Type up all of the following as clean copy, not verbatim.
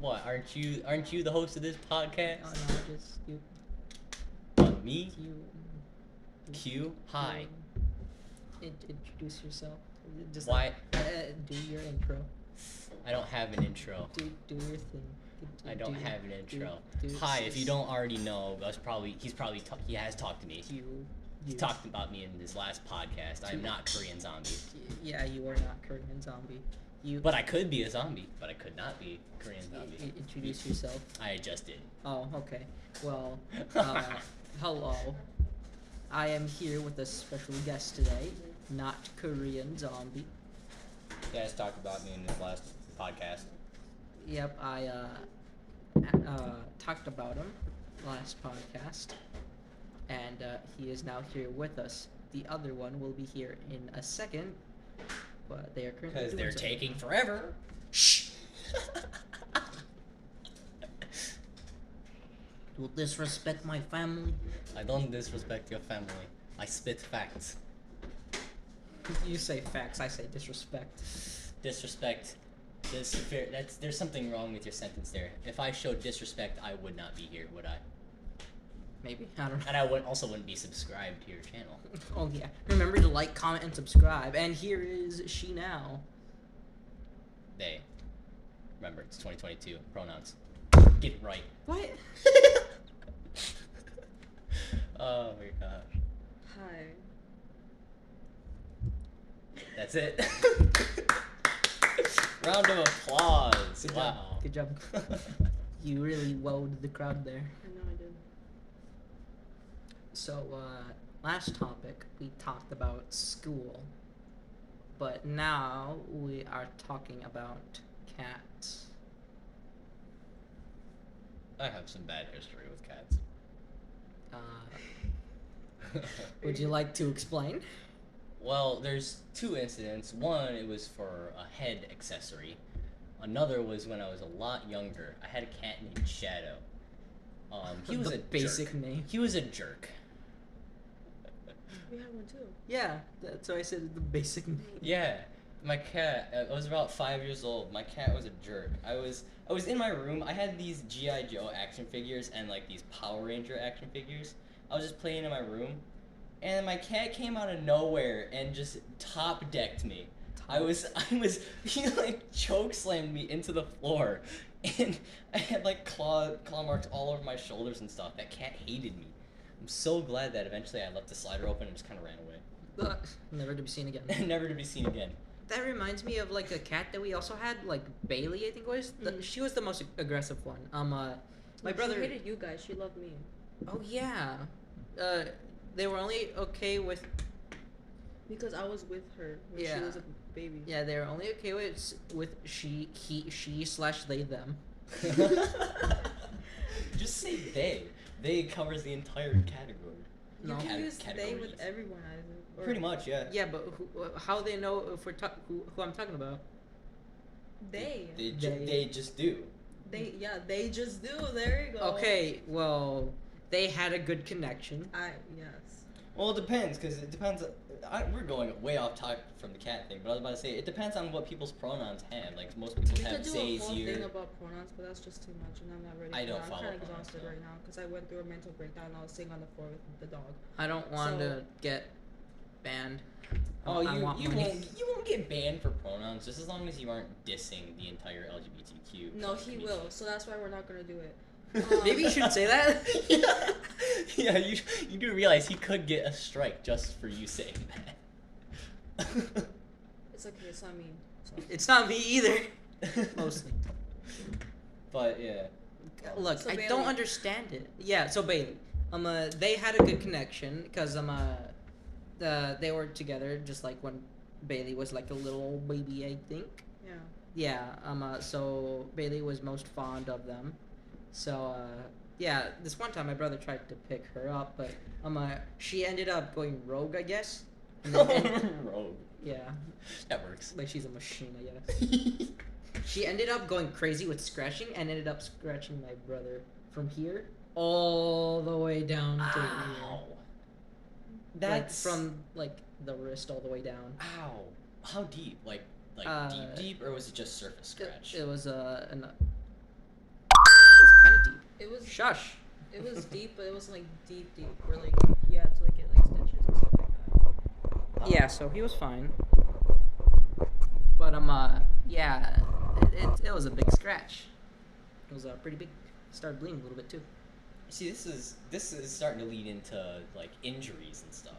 What? Aren't you the host of this podcast? Oh no, just you. What, me? You. Q. Hi. Introduce yourself. Just Why? Do your intro. I don't have an intro. Do your thing. I don't have an intro. do Hi. If you don't already know, he has talked to me. He You. talked about me in his last podcast. I'm not Korean Zombie. Yeah, you are not Korean Zombie. But I could be a zombie. But I could not be Korean Zombie. Introduce yourself. I just did. Oh, okay. Well, hello. I am here with a special guest today, not Korean Zombie. He has talked about me in his last podcast. Yep, I talked about him last podcast, and he is now here with us. The other one will be here in a second, but they are currently Because they're something. taking forever. Shh. You disrespect my family. I don't disrespect your family. I spit facts. You say facts, I say disrespect. Disrespect. There's something wrong with your sentence there. If I showed disrespect, I would not be here, would I? Maybe, I don't know. And I wouldn't be subscribed to your channel. Oh yeah, remember to like, comment, and subscribe. And here is she now. They. Remember, it's 2022. Pronouns. Get it right. What? Oh my gosh. Hi. That's it. Round of applause. Good Wow. job. Good job. You really wowed the crowd there. I know I did. So, last topic, we talked about school. But now we are talking about cats. I have some bad history with cats. Would you like to explain? Well, there's two incidents. One, it was for a head accessory. Another was when I was a lot younger. I had a cat named Shadow. He was The a basic jerk. name. He was a jerk. We had one too. Yeah, that's why I said the basic name. Yeah, my cat. I was about 5 years old. My cat was a jerk. I was in my room. I had these GI Joe action figures and like these Power Ranger action figures. I was just playing in my room, and my cat came out of nowhere and just top decked me. He like choke slammed me into the floor, and I had like claw marks all over my shoulders and stuff. That cat hated me. I'm so glad that eventually I left the slider open and just kind of ran away. Never to be seen again. Never to be seen again. That reminds me of like a cat that we also had, like Bailey, I think it was. She was the most aggressive one. My brother. She hated you guys. She loved me. Oh yeah. They were only okay with. Because I was with her when Yeah. she was a baby. Yeah, they were only okay with she/they them. Just say they. They covers the entire category. No. You can use they Categories. with everyone, Isaac. Or Pretty much, yeah. Yeah, but how they know if we're who I'm talking about? They. They just do. They just do. There you go. Okay, well, they had a good connection. Yes. Well, it depends, because it depends. We're going way off topic from the cat thing, but I was about to say it depends on what people's pronouns have. Like most people We have could do a they, whole thing zir. about pronouns, but that's just too much, and I'm not ready. I don't I'm follow kind of pronouns, exhausted no. right now because I went through a mental breakdown. And I was sitting on the floor with the dog. I don't want So- to get banned. Oh, I want you money. won't get banned for pronouns just as long as you aren't dissing the entire LGBTQ. No, he community. will. So that's why we're not gonna do it. Maybe you shouldn't say that. Yeah, you do realize he could get a strike just for you saying that. It's okay. It's not me. So. It's not me either. Mostly. But yeah. Look, So I Bailey. don't understand it. Yeah, so Bailey, they had a good connection because they were together just like when Bailey was like a little old baby, I think. Yeah. Yeah. So Bailey was most fond of them. So yeah, this one time my brother tried to pick her up, but she ended up going rogue, I guess. And then, Rogue. yeah, That works. like she's a machine, I guess. She ended up going crazy with scratching and ended up scratching my brother from here all the way down to here. Ow. Like, That's from like the wrist all the way down. Ow. How deep? Like Uh, deep, or was it just surface scratch? It was kind of deep. It was Shush. it was deep, but it wasn't like deep, where like you had to like get like stitches and stuff like that. Yeah, so he was fine. But yeah, it was a big scratch. It was pretty big. Started bleeding a little bit too. See, this is starting to lead into like injuries and stuff.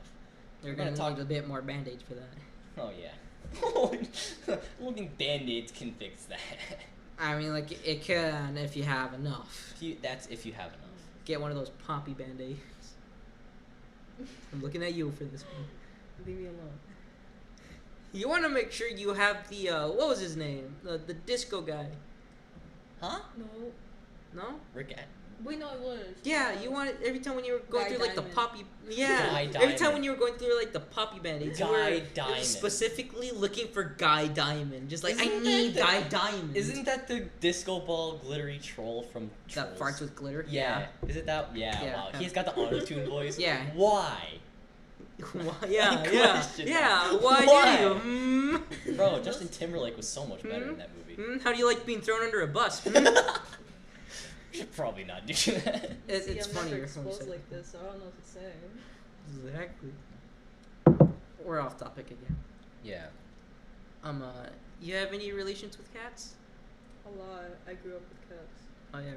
They're We're gonna gonna need talk- a bit more band-aids for that. Oh yeah. I don't think band-aids can fix that. I mean, like it can if you have enough. That's if you have enough. Get one of those poppy band-aids. I'm looking at you for this one. Leave me alone. You want to make sure you have the what was his name? The disco guy. Huh? No. No? Rick. Wait, no, it was. Yeah, you want it every time when you were going Guy through like the Diamond. poppy. Yeah. Guy Every time Diamond. when you were going through like the poppy band-aids, you Guy were Diamond. specifically looking for Guy Diamond. Just like I Isn't that need the- Guy Diamond. Isn't that the disco ball glittery troll from that Trolls? farts with glitter? Yeah. Is it that? Yeah. Yeah. Wow. He's got the auto-tune voice. Yeah. Why? Why- yeah, I yeah, question yeah. that. Why, Why? do you? Bro, Justin Timberlake was so much better in that movie. How do you like being thrown under a bus? Should probably not do that. It's See, I'm funny. never you're so exposed upset. like this, so I don't know what to say. Exactly. We're off topic again. Yeah. You have any relations with cats? A lot. I grew up with cats. Oh yeah,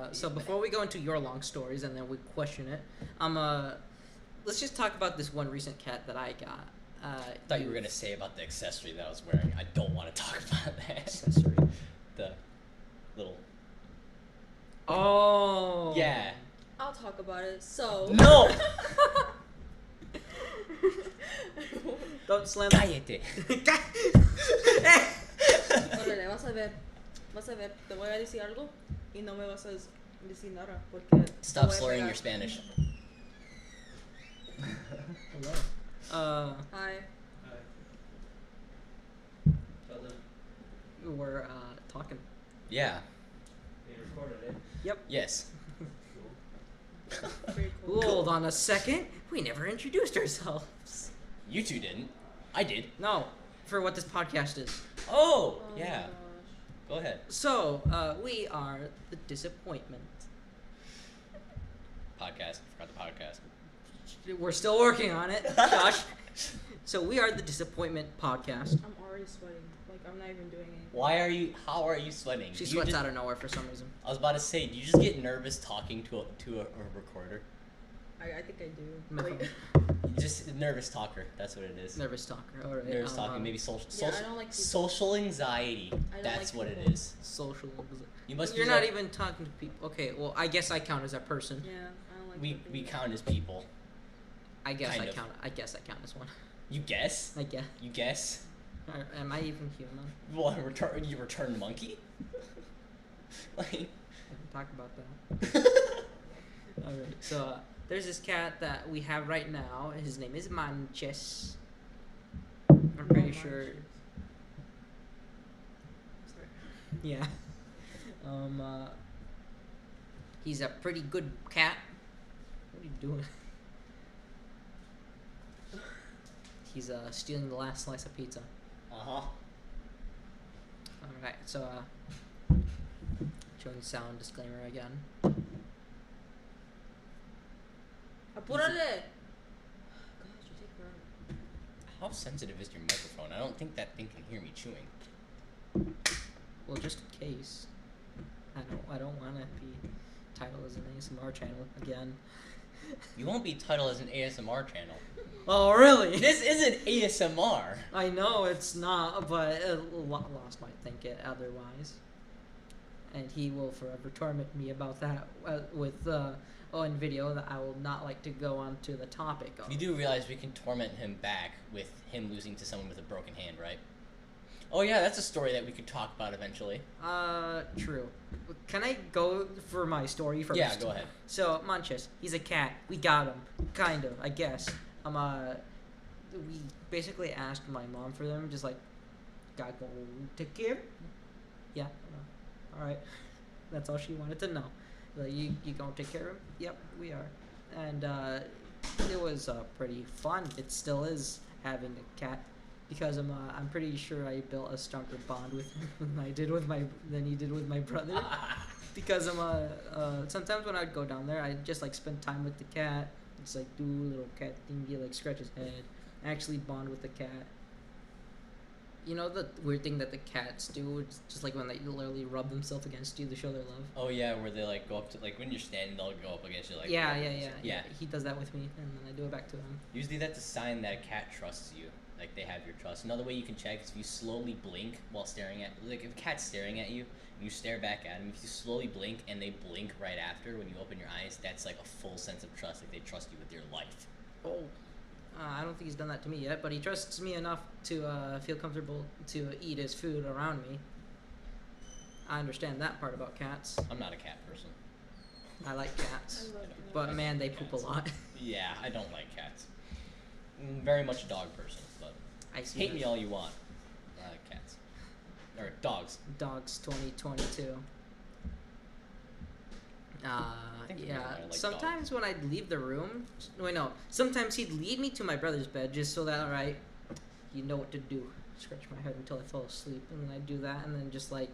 right. So before we go into your long stories and then we question it, let's just talk about this one recent cat that I got. I thought you were gonna say about the accessory that I was wearing. I don't want to talk about that. accessory. The little. Oh. Yeah. I'll talk about it. So. No. Don't slam. Cállate. Órale, vas a ver, te voy a decir algo y no me vas a decir nada porque te Stop voy a slurring pegar. your Spanish. Hello. Hi. We're talking. Yeah. Yes. Very cool. Hold on a second. We never introduced ourselves. You two didn't. I did. No, for what this podcast is. Oh. Oh Yeah. my gosh. Go ahead. So, we are the Disappointment. Podcast. Forgot the podcast. We're still working on it, Josh. So we are the Disappointment podcast. I'm already sweating. Like I'm not even doing anything. Why are you? How are you sweating? She Do you sweats just- out of nowhere for some reason. I was about to say, do you just get nervous talking to a recorder? I think I do. My Like, phone. Just a nervous talker. That's what it is. Nervous talker. All right. Nervous talking. Maybe social. Yeah, I don't like people. social anxiety. I don't That's like what it people. is. Social. You must. You're be not like- even talking to people. Okay. Well, I guess I count as a person. yeah, I don't like We people. count as people. I guess Kind I of. count. I guess I count as one. You guess. I guess. You guess. Or am I even human? Well, you return monkey. Like. We can talk about that. All right. So there's this cat that we have right now. His name is Manches. I'm pretty sure. Sorry. Yeah. He's a pretty good cat. What are you doing? He's stealing the last slice of pizza. Uh-huh. Alright, so showing sound disclaimer again. Apúrale. Gosh, you take forever. How sensitive is your microphone? I don't think that thing can hear me chewing. Well, just in case. I don't want to be titled as an ASMR channel again. You won't be titled as an ASMR channel. Oh, really? This isn't ASMR. I know it's not, but Lost might think it otherwise. And he will forever torment me about that with in video that I will not like to go on to the topic of. You do realize we can torment him back with him losing to someone with a broken hand, right? Oh yeah, that's a story that we could talk about eventually. True. Can I go for my story first? Yeah, go ahead. So, Manches, he's a cat. We got him. Kind of, I guess. We basically asked my mom for them, just like, gotta go take care? Yeah. Alright. That's all she wanted to know. Like, you gonna take care of him? Yep, we are. And, it was, pretty fun. It still is having a cat. Because I'm pretty sure I built a stronger bond with him than he did with my brother. because sometimes when I'd go down there, I'd just like spend time with the cat, just like do a little cat thingy, like scratch his head, actually bond with the cat. You know the weird thing that the cats do? It's just like when they literally rub themselves against you to show their love. Oh yeah, where they like go up to like when you're standing, they'll go up against you like. Yeah. Yeah. He does that with me, and then I do it back to him. Usually that's a sign that a cat trusts you. Like they have your trust. Another way you can check is if you slowly blink while staring at, like if a cat's staring at you and you stare back at them, if you slowly blink and they blink right after when you open your eyes, that's like a full sense of trust. Like they trust you with your life. Oh. I don't think he's done that to me yet, but he trusts me enough to feel comfortable to eat his food around me. I understand that part about cats. I'm not a cat person. I like cats, I love but man, they poop a Cats. lot. Yeah, I don't like cats. Very much a dog person, but I see hate that. me all you want. I like cats. Or dogs. Dogs 2022. think Yeah. I like Sometimes when I'd leave the room, wait, no. Sometimes he'd lead me to my brother's bed just so that, alright, you know what to do. Scratch my head until I fall asleep, and then I'd do that, and then just like,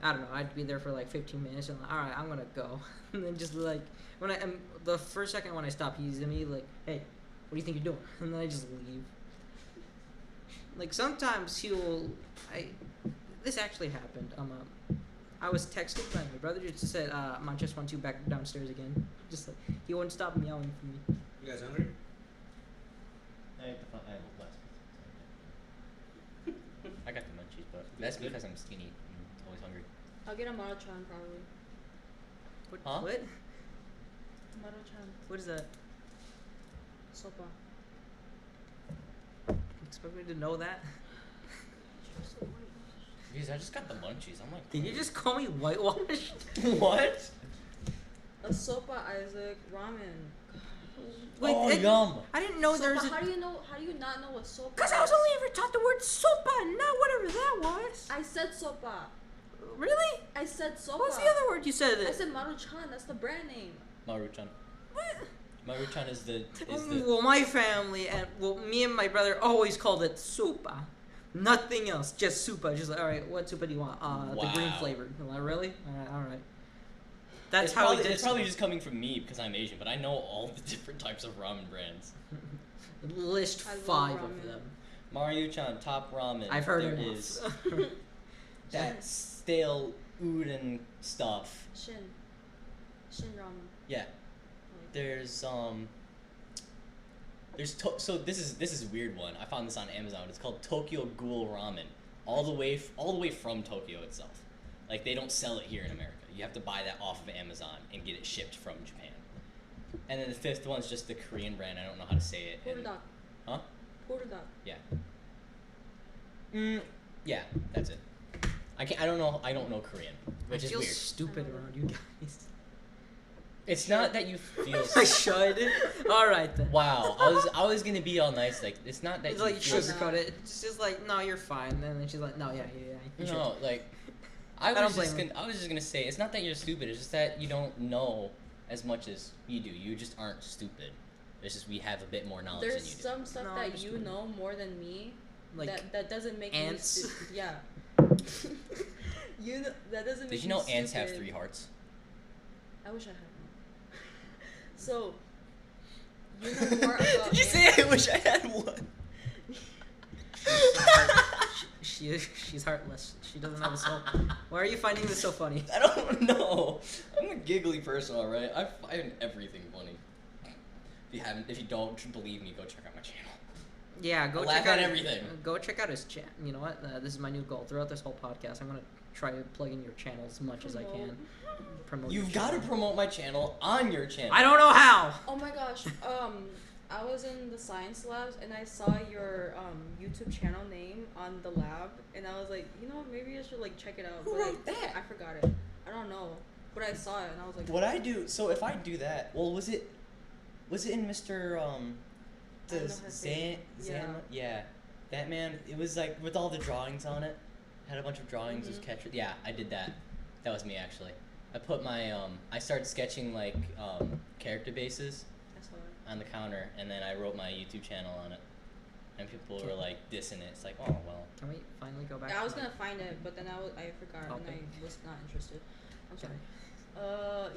I don't know, I'd be there for like 15 minutes, and like, alright, I'm gonna go, and then just like, when the first second when I stop, he's gonna be like, hey, what do you think you're doing? And then I just leave. Like sometimes this actually happened. I was texting by my brother just said, Manchester wants you back downstairs again. Just like, he wouldn't stop meowing for me. You guys hungry? I got the munchies, but that's because I'm skinny. I'm always hungry. I'll get a Maruchan probably. What? Huh? What? Maruchan. What is that? Sopa. You expect me to know that? Because I just got the munchies. I'm like, Did you just call me whitewashed? what? A sopa, Isaac. Ramen. Wait, Oh, yum. I didn't know there Sopa, was a... how do you know? How do you not know what sopa? Because I was is? only ever taught the word sopa, not whatever that was. I said sopa. Really? I said sopa. What's the other word you said? I said Maruchan. That's the brand name. Maruchan. What? Maruchan is the Well, my family and me and my brother always called it sopa. Nothing else, just sopa. Just like, all right, what sopa do you want? The green Wow. flavored. I'm like, really? All right. That's it's how probably, we did. it's probably just coming from me because I'm Asian, but I know all the different types of ramen brands. List I love 5 of ramen. them. Maruchan, top ramen. I've heard There enough. is that stale udon stuff. Shin ramen. Yeah. There's so this is a weird one. I found this on Amazon. It's called Tokyo Ghoul Ramen. All the way from Tokyo itself. Like they don't sell it here in America. You have to buy that off of Amazon and get it shipped from Japan. And then the fifth one's just the Korean brand. I don't know how to say it. and- Pordak. Huh? Pordak. Yeah. Yeah, that's it. I don't know Korean, which I is feel weird. stupid around you guys. It's not that you feel. I should. All right then. Wow, I was gonna be all nice. Like it's not that It's you like feel. sugarcoat it. It's just like, no, you're fine. And then she's like, no, yeah. You should. No, like don't I was blame just gonna say it's not that you're stupid. It's just that you don't know as much as you do. You just aren't stupid. It's just we have a bit more knowledge There's than you do. some stuff No, I that understand. you know more than me. Like that doesn't make ants? me yeah. You know, that doesn't make Did you know me ants have stupid. 3 hearts? I wish I had one. So you know more about Did you say I wish I had one? she's heartless. She doesn't have a soul. Why are you finding this so funny? I don't know. I'm a giggly person, alright? I find everything funny. If you don't believe me, go check out my channel. Yeah, go I check laugh out at everything. Go check out his chat. You know what? This is my new goal. Throughout this whole podcast, I'm gonna try to plug in your channel as much as I can. Promote. You've your got to channel. promote my channel on your channel. I don't know how. Oh my gosh. I was in the science labs and I saw your YouTube channel name on the lab and I was like, you know, maybe I should like check it out. Who but wrote like, that? I forgot it. I don't know, but I saw it and I was like, What I do, so if I do that, well, was it in Mr. I know her face. Yeah, that man. It was like with all the drawings on it. Had a bunch of drawings. Was Mhm. catcher. Yeah, I did that. That was me actually. I put my I started sketching like character bases I saw it. on the counter, and then I wrote my YouTube channel on it. And people were like dissing it. It's like, oh well. Can we finally go back? Yeah, I to was my- gonna find it, but then I forgot and Okay. I was not interested. I'm sorry.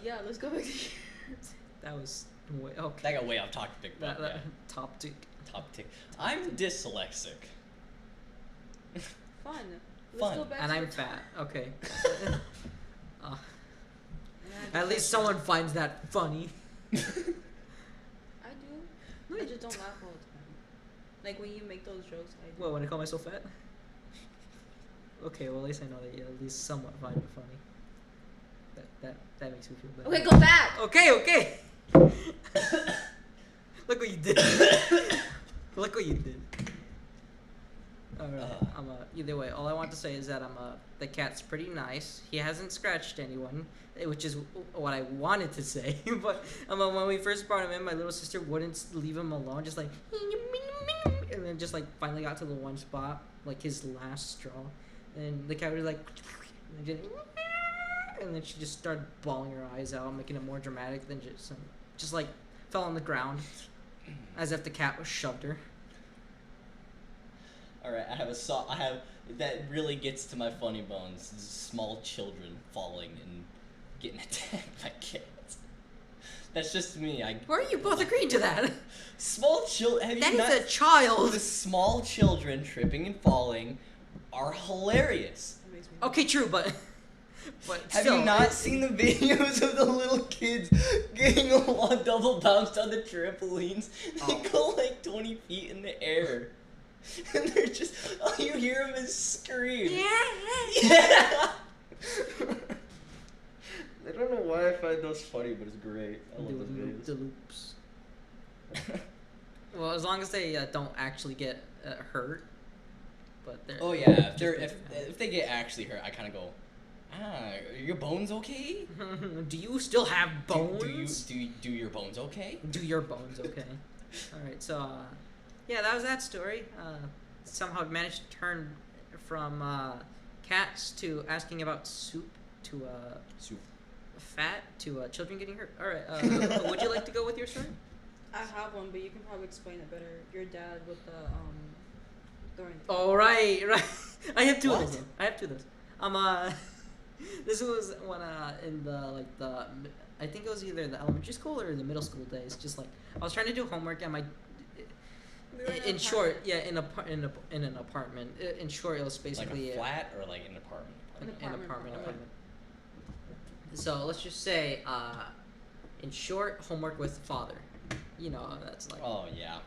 Yeah, let's go back to yours. That was way okay. That got way off topic, but yeah. Top tick. Top tick. I'm dyslexic. Fun. Let's Fun. go back And to I'm your fat. Okay. Uh, And I at least someone finds that funny. I do. I just don't laugh all the time. Like when you make those jokes, I do. What, when I call myself fat? Okay, well at least I know that you at least somewhat find it funny. That makes me feel better. Okay, go back. Okay. Look what you did. Look what you did. Alright, either way, all I want to say is that the cat's pretty nice. He hasn't scratched anyone, which is what I wanted to say. But when we first brought him in, my little sister wouldn't leave him alone, just like, and then just like finally got to the one spot, like his last straw, and the cat was like, and then she just started bawling her eyes out, making it more dramatic than just like fell on the ground, as if the cat was shoved her. All right, I have that really gets to my funny bones. Small children falling and getting attacked by cats. That's just me. Where are you both agreeing to that? Small children. That is a child. The small children tripping and falling are hilarious. That makes me Okay, true, but Have still, you not seen the videos of the little kids getting along double bounced on the trampolines? They go like 20 feet in the air. And they're just, all you hear them is scream. Yeah. I don't know why I find those funny, but it's great. I love those videos. The loops. Well, as long as they don't actually get hurt, but they're. Oh yeah, if they get actually hurt, I kind of go, are your bones okay? Do you still have bones? Do your bones okay? Do your bones okay? All right, so yeah, that was that story. Somehow managed to turn from cats to asking about soup to Soup. fat to children getting hurt. All right, would you like to go with your story? I have one, but you can probably explain it better. Your dad with the throwing. Oh right. I have two What? of those. This was when in the I think it was either the elementary school or the middle school days. Just like I was trying to do homework and We were in an short, apartment. yeah, in an apartment. In short, it was basically Like a flat or like an apartment? An apartment. So let's just say, in short, homework with father. You know, that's like. Oh yeah.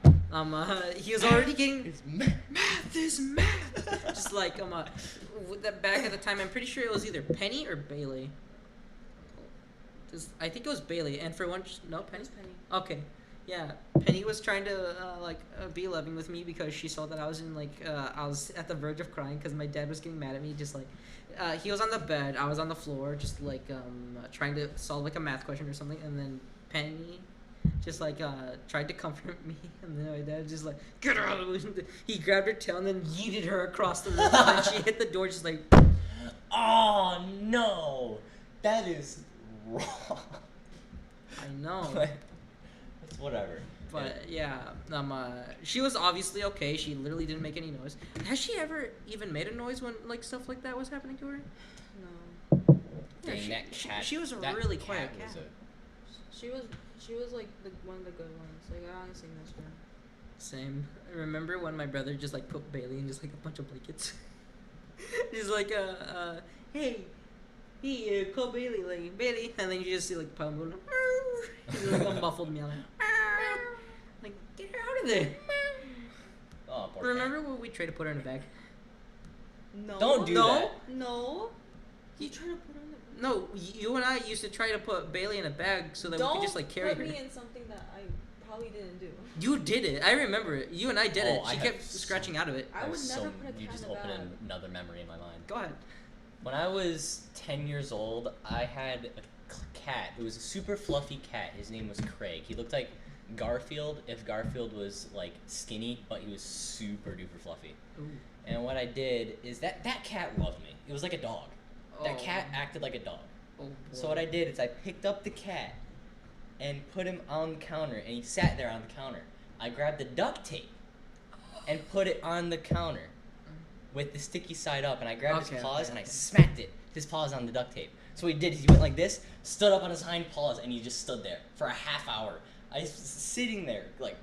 He was already getting. It's math. Math is math. Just like with that back at the time, I'm pretty sure it was either Penny or Bailey. I think it was Bailey, and for one, no Penny. It's Penny. Okay, yeah. Penny was trying to be loving with me because she saw that I was I was at the verge of crying because my dad was getting mad at me. Just like he was on the bed, I was on the floor, just like trying to solve like a math question or something, and then Penny just like tried to comfort me, and then my dad just like get her out of the way. He grabbed her tail and then yeeted her across the room, and then she hit the door just like. Oh no, that is wrong. I know. It's whatever. But yeah, she was obviously okay. She literally didn't make any noise. Has she ever even made a noise when like stuff like that was happening to her? No. Yeah, Dang, she- that cat. she was a that really quiet was cat. She was like one of the good ones. Like I honestly miss her. Same. I remember when my brother just like put Bailey in just like a bunch of blankets. He's like, hey, call Bailey, like Bailey, and then you just see like Pam going, he's like a muffled meow, like get her out of there. Oh, poor Remember when we tried to put her in a bag? No. Don't do that. No. You try to put her in the. No, you and I used to try to put Bailey in a bag so that we could just like carry put her. me in something that I probably didn't do. You did it. I remember it. You and I did it. Oh, I She have kept so- scratching out of it. I would So never put a you cat just in a opened bag. another memory in my mind. Go ahead. When I was 10 years old, I had a cat. It was a super fluffy cat. His name was Craig. He looked like Garfield if Garfield was like skinny, but he was super duper fluffy. Ooh. And what I did is that cat loved me. It was like a dog. That cat acted like a dog. Oh, So what I did is I picked up the cat and put him on the counter, and he sat there on the counter. I grabbed the duct tape and put it on the counter with the sticky side up, and I grabbed Okay, his paws okay, and I okay. smacked his paws on the duct tape. So what he did is he went like this, stood up on his hind paws, and he just stood there for a half hour. I was sitting there, like,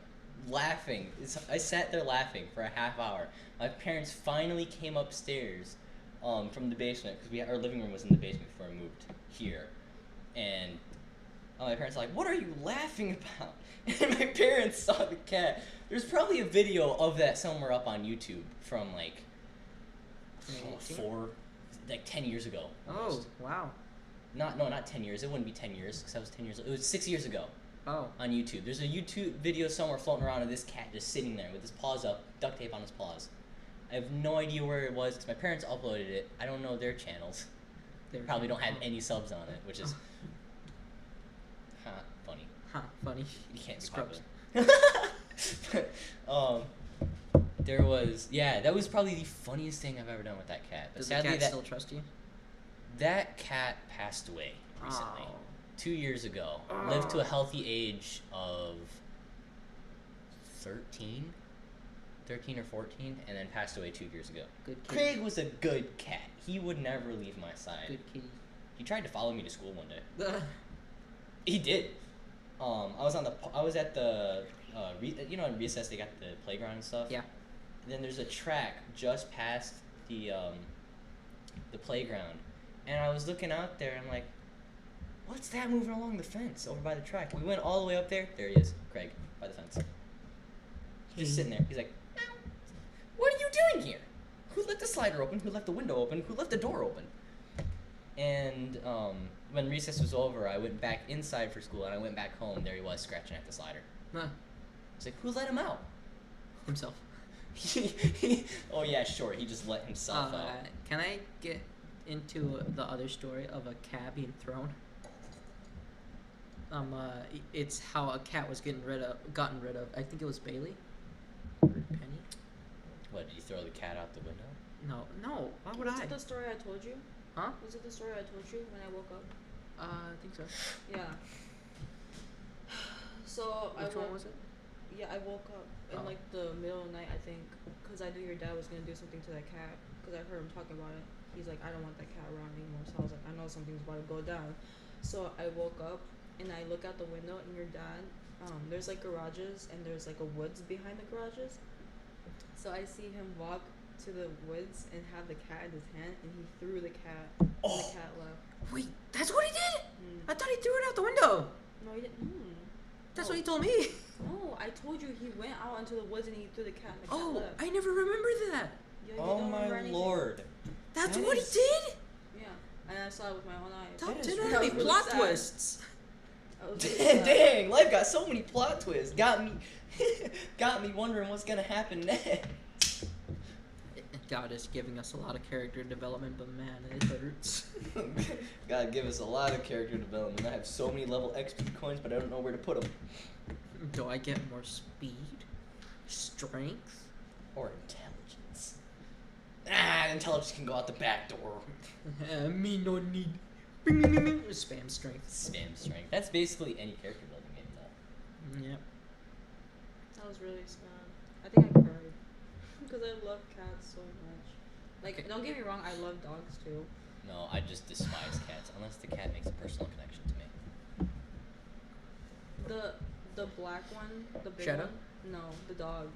laughing. I sat there laughing for a half hour. My parents finally came upstairs from the basement, because our living room was in the basement before I moved here. And my parents were like, "What are you laughing about?" And my parents saw the cat. There's probably a video of that somewhere up on YouTube from, like, 10 years ago. Almost. Oh, wow. Not 10 years. It wouldn't be 10 years, because I was 10 years old. It was 6 years ago. Oh. On YouTube. There's a YouTube video somewhere floating around of this cat just sitting there with his paws up, duct tape on his paws. I have no idea where it was, because my parents uploaded it. I don't know their channels. They probably don't have any subs on it, which is... funny. Funny. You can't be Scrubs. popular. There was... Yeah, that was probably the funniest thing I've ever done with that cat. But Does the sadly, cat still trust you? that cat passed away recently. Oh. 2 years ago. Lived to a healthy age of 13 or 14, and then passed away 2 years ago. Good kitty. Craig was a good cat. He would never leave my side. Good kitty. He tried to follow me to school one day. He did. I was at the in recess they got the playground and stuff. Yeah. And then there's a track just past the playground, and I was looking out there. And I'm like, what's that moving along the fence over by the track? We went all the way up there. There he is, Craig, by the fence. Just sitting there. He's like, what are you doing here? Who left the slider open? Who left the window open? Who left the door open? And when recess was over, I went back inside for school, and I went back home. There he was, scratching at the slider. Huh. It's like, who let him out? Himself. Oh yeah, sure. He just let himself out. Can I get into the other story of a cat being thrown? It's how a cat was gotten rid of. I think it was Bailey or Penny. What, did you throw the cat out the window? No. Why would Was I? it the story I told you? Huh? Was it the story I told you when I woke up? I think so. Yeah. So Which one was it? Yeah, I woke up in Oh. like the middle of the night, I think, because I knew your dad was gonna do something to that cat. Because I heard him talking about it. He's like, I don't want that cat around anymore. So I was like, I know something's about to go down. So I woke up and I look out the window, and your dad, there's like garages and there's like a woods behind the garages. So I see him walk to the woods and have the cat in his hand, and he threw the cat, and the cat left. Wait, that's what he did? Mm. I thought he threw it out the window. No, he didn't. That's No. what he told me. No, I told you he went out into the woods and he threw the cat, and the cat Oh, left. I never remember that. Yeah, you Oh don't remember my anything. lord. That's That what is- he did? Yeah, and I saw it with my own eyes. Top That 10 is enemy really plot sad. twists. I was really sad. Dang, life got so many plot twists. Got me wondering what's gonna happen next. God is giving us a lot of character development, but man, it hurts. God give us a lot of character development. I have so many level XP coins, but I don't know where to put them. Do I get more speed? Strength? Or intelligence. Intelligence can go out the back door. Me no need. Spam strength. Spam strength. That's basically any character building game, though. Yep. That was really sad. I think I cried because I love cats so much. Like, Okay. don't get me wrong, I love dogs too. No, I just despise cats, unless the cat makes a personal connection to me. The black one, the big Shadow? one. No, the dog.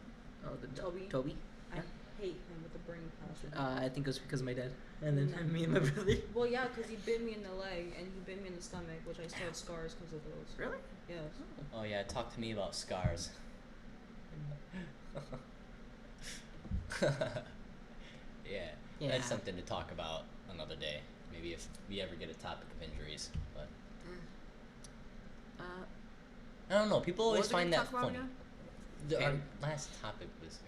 Oh, the Toby? Toby? I Yeah. hate him with a burning passion. I think it was because of my dad. And then No. me and my brother. Well, yeah, because he bit me in the leg and he bit me in the stomach, which I still have scars because of those. Really? Yes. Oh yeah, talk to me about scars. Yeah, Yeah. that's something to talk about another day. Maybe if we ever get a topic of injuries. But I don't know. People What always was we find gonna that talk about funny. again? Our Cat. last topic was,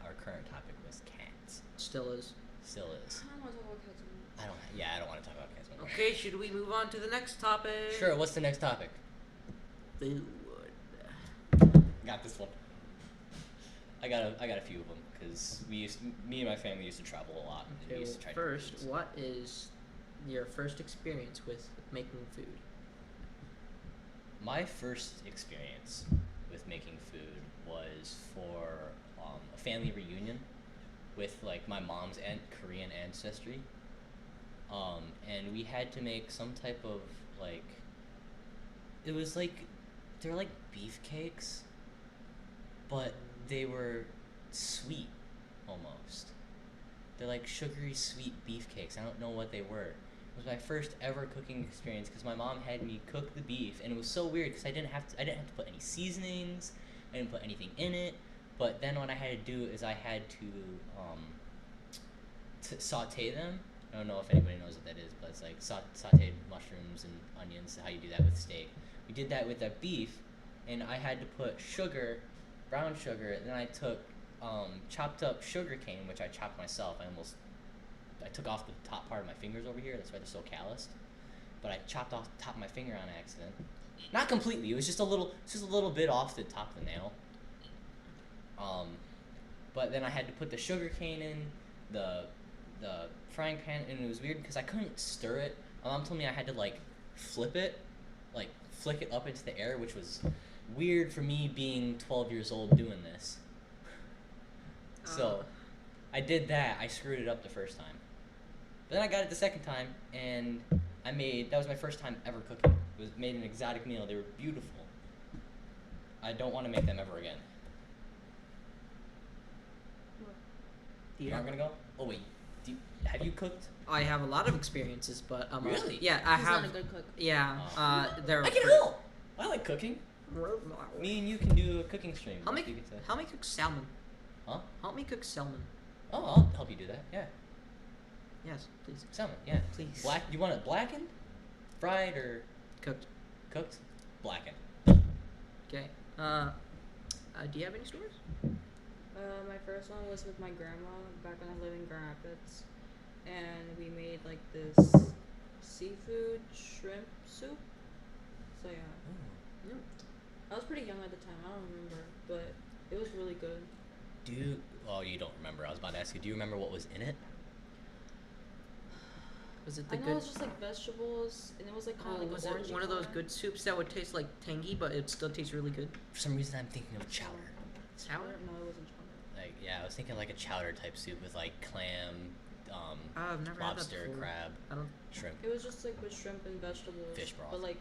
our current topic was cats. Still is. Still is. I don't want to talk about cats anymore. I don't want to talk about cats anymore. Okay, should we move on to the next topic? Sure. What's the next topic? Food. Got this one. I got a few of them because me and my family used to travel a lot. And we Okay, used to try first, different foods. what is your first experience with making food? My first experience with making food was for a family reunion with like my mom's Korean ancestry. And we had to make some type of like. It was like, they're like beefcakes, but they were sweet, almost. They're like sugary sweet beefcakes. I don't know what they were. It was my first ever cooking experience because my mom had me cook the beef, and it was so weird because I didn't have to put any seasonings, I didn't put anything in it. But then what I had to do is I had to saute them. I don't know if anybody knows what that is, but it's like sauteed mushrooms and onions. How you do that with steak. We did that with that beef, and I had to put sugar, brown sugar. And then I took chopped up sugar cane, which I chopped myself. I took off the top part of my fingers over here. That's why they're so calloused. But I chopped off the top of my finger on accident. Not completely. It was just a little bit off the top of the nail. But then I had to put the sugar cane in the frying pan, and it was weird because I couldn't stir it. My mom told me I had to like flip it, like flick it up into the air, which was weird for me being 12 years old doing this. So I did that. I screwed it up the first time. But then I got it the second time, and that was my first time ever cooking. It was made an exotic meal. They were beautiful. I don't want to make them ever again. You're not gonna go? Oh wait, have you cooked? I have a lot of experiences, but Really? yeah, I He's have. not a good cook. Yeah, Oh. they're. I can help. I like cooking. Me and you can do a cooking stream. Help me, if you get to- help me cook salmon. Huh? Help me cook salmon. Oh, I'll help you do that. Yeah, Yes, please. salmon. Yeah, Please. black. You want it blackened, fried, or Cooked. cooked? Blackened. Okay. Do you have any stories? My first one was with my grandma back when I lived in Grand Rapids, and we made like this seafood shrimp soup. So yeah, I was pretty young at the time. I don't remember, but it was really good. Oh, you don't remember. I was about to ask you. Do you remember what was in it? Was it the I know good? it was just like vegetables, and it was like kind of like was orangey it one of those color. good soups that would taste like tangy, but it still tastes really good? For some reason, I'm thinking of chowder. Sour? No, it wasn't chowder. Like, yeah, I was thinking like a chowder type soup with like clam, I've never had that lobster, before. crab, I don't. shrimp. It was just like with shrimp and vegetables. Fish broth. But like,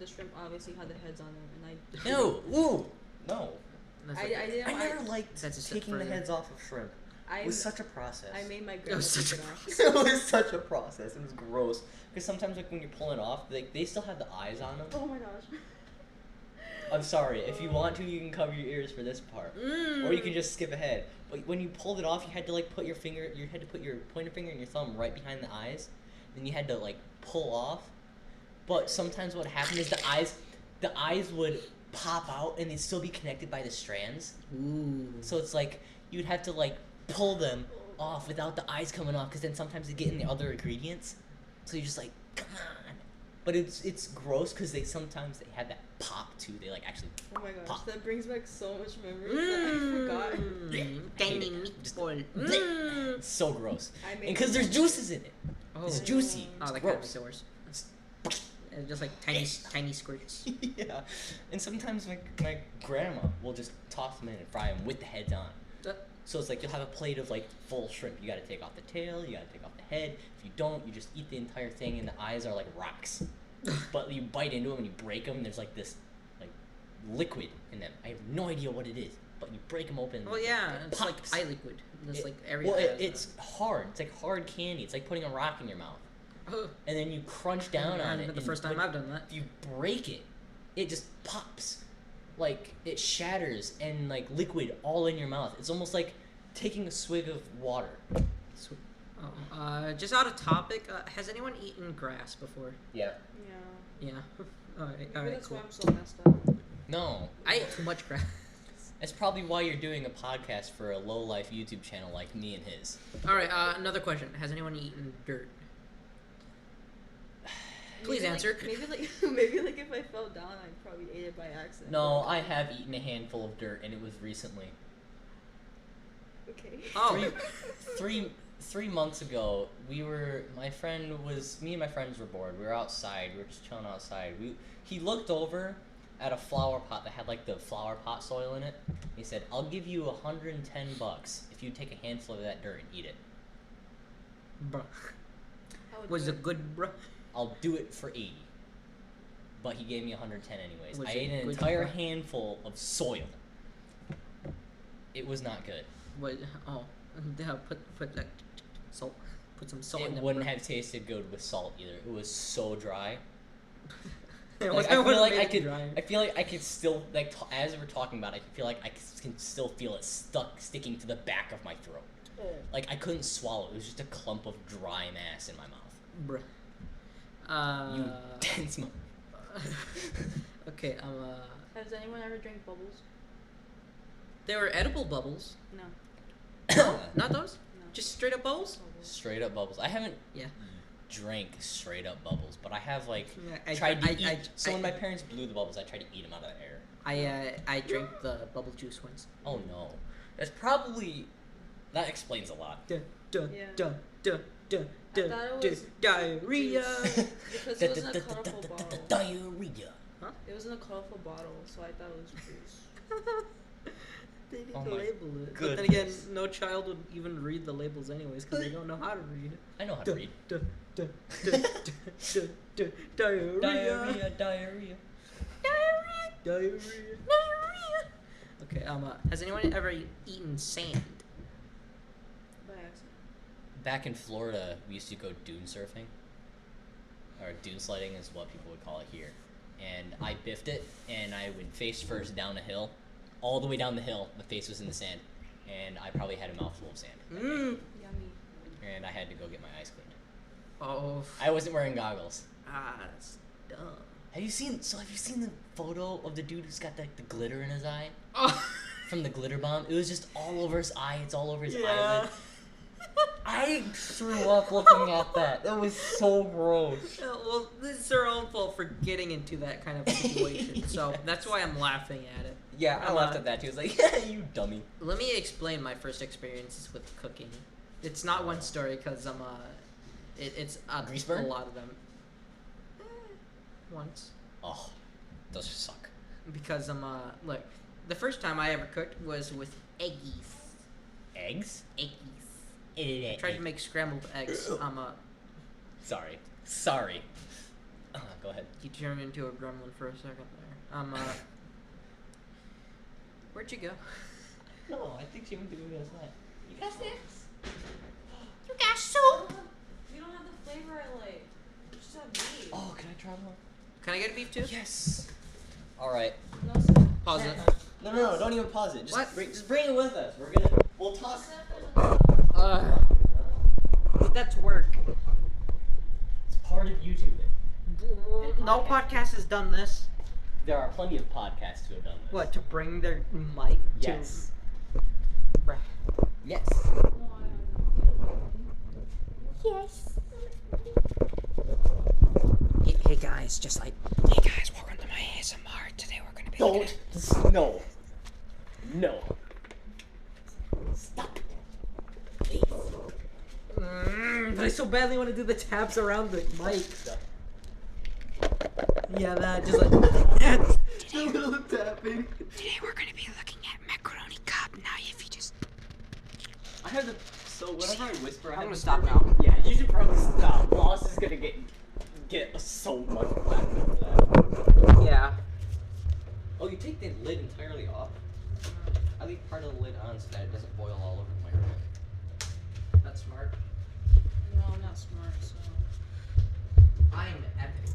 the shrimp obviously had the heads on them, and I. No, ooh, no. That's I like- didn't. I never liked That's a step taking the further. heads off of shrimp. I It was such a process. I made my It grandma was such take a it off. it was such a process. It was gross. Because sometimes, like when you're pulling it off, like they still have the eyes on them. Oh my gosh. I'm sorry. If you want to, you can cover your ears for this part, or you can just skip ahead. But when you pulled it off, you had to like put your pointer finger and your thumb right behind the eyes. Then you had to like pull off. But sometimes what happened is the eyes would pop out and they'd still be connected by the strands. Ooh. So it's like you'd have to like pull them off without the eyes coming off, because then sometimes they get in the other ingredients. So you're just like, come on. But it's gross because sometimes they have that pop too. They like actually. Oh my gosh, Pop. that brings back so much memories that I forgot. Tiny Just- meatball. It's so gross. I And made because there's juices in it. Oh. It's juicy. Oh, It's that kind of gross. makes it worse. It's- Just like tiny squirts. Yeah. And sometimes my grandma will just toss them in and fry them with the heads on. So it's like you'll have a plate of like full shrimp. You gotta take off the tail, you gotta take off the head. If you don't, you just eat the entire thing, and the eyes are like rocks. But you bite into them and you break them. There's like this like liquid in them. I have no idea what it is, but you break them open. Well, yeah, it it's pops. like eye liquid. It's It- like every. Well, eye has it's hard. It's like hard candy. It's like putting a rock in your mouth, that. and then you crunch down on it. The and first time when I've done that. you break it, it just pops, like it shatters and like liquid all in your mouth. It's almost like taking a swig of water. Sweet. Just out of topic, has anyone eaten grass before? Yeah. Yeah. Yeah. Alright, Maybe alright, that's cool. why I'm so messed up. No. I ate too much grass. That's probably why you're doing a podcast for a low life YouTube channel like me and his. Alright, another question. Has anyone eaten dirt? Please Maybe, answer. Like, maybe like if I fell down, I probably ate it by accident. No, I have eaten a handful of dirt, and it was recently. Okay. Oh. Three months ago, me and my friends were bored. We were outside. We were just chilling outside. He looked over at a flower pot that had like the flower pot soil in it. He said, "I'll give you $110 if you take a handful of that dirt and eat it." Bruh. I would Was do it good, bro? I'll do it for 80. But he gave me 110 anyways. Was I it ate an good, entire bro? handful of soil. It was not good. What? Oh, yeah, put like salt. Put some salt It in it. wouldn't have tasted good with salt either. It was so dry. It Like, would've I made it could. dry. I feel like I could still like as we're talking about it, I feel like I can still feel it sticking to the back of my throat. Like I couldn't swallow. It was just a clump of dry mass in my mouth. Bruh. You dense mo- Okay. Has anyone ever drank bubbles? They were edible bubbles. No. Not those. No. Just straight up bubbles. Bubbles. Straight up bubbles. I haven't Yeah. drank straight up bubbles, but I have like I tried to I- eat. I- So I- when my parents blew the bubbles, I tried to eat them out of the air. I drank the bubble juice once. Oh no, that's probably that explains a lot. Duh, duh, Yeah. duh, duh, duh, duh, I thought it duh, was diarrhea. Because it was in a colorful bottle. Diarrhea. It was in a colorful bottle, so I thought it was juice. They need Oh to my label it. But then again, goodness. no child would even read the labels anyways because they don't know how to read. I know how to read. Duh, duh, duh, duh, duh, duh, diarrhea. Diarrhea, diarrhea. Diarrhea. Okay, has anyone ever eaten sand? By accident. Back in Florida, we used to go dune surfing, or dune sledding is what people would call it here. And I biffed it, and I went face first down a hill, all the way down the hill. My face was in the sand, and I probably had a mouthful of sand. Yummy. And I had to go get my eyes cleaned. Oh, I wasn't wearing goggles. that's dumb. Have you seen the photo of the dude who's got like the glitter in his eye Oh, from the glitter bomb? It was just all over his eye. It's all over his yeah. eyelid. I threw up looking at that. That was so gross. Well, this is their own fault for getting into that kind of situation. So that's why I'm laughing at it. Yeah, I laughed at that too. I was like, yeah, you dummy. Let me explain my first experiences with cooking. It's not one story because it's Grease a burn? lot of them. Once. Oh, those suck. Because look, the first time I ever cooked was with eggies. Eggs? Eggies. I tried to make scrambled eggs. Sorry. Go ahead. You turned into a gremlin for a second there. Where'd you go? No, I think she went to go get us that. You got snacks? You got soup. You don't have the flavor I like. You just have beef. Oh, can I try one? Can I get a beef too? Yes. All right. No sip. Pause it. No, don't even pause it. Just What? Just bring it with us. We'll talk. But that's work. It's part of YouTube. No podcast has done this. There are plenty of podcasts who have done this. What, to bring their mic to... Yes. Bruh. Yes. No, Yes. Hey guys, hey guys, welcome to my ASMR. Today we're gonna be Don't. No. Stop. Please. But I so badly want to do the taps around the mic. Yeah, that, just like... tapping. Today we're gonna be looking at Macaroni Cup. Now if you just... I have the. So whenever I whisper, I'm have gonna the stop feeling- now. Yeah, you should probably stop. Boss is gonna get so much flack for that. Yeah. Oh, you take the lid entirely off? I leave part of the lid on so that it doesn't boil all over the microwave. That's smart. no, I'm not smart, so. I'm epic.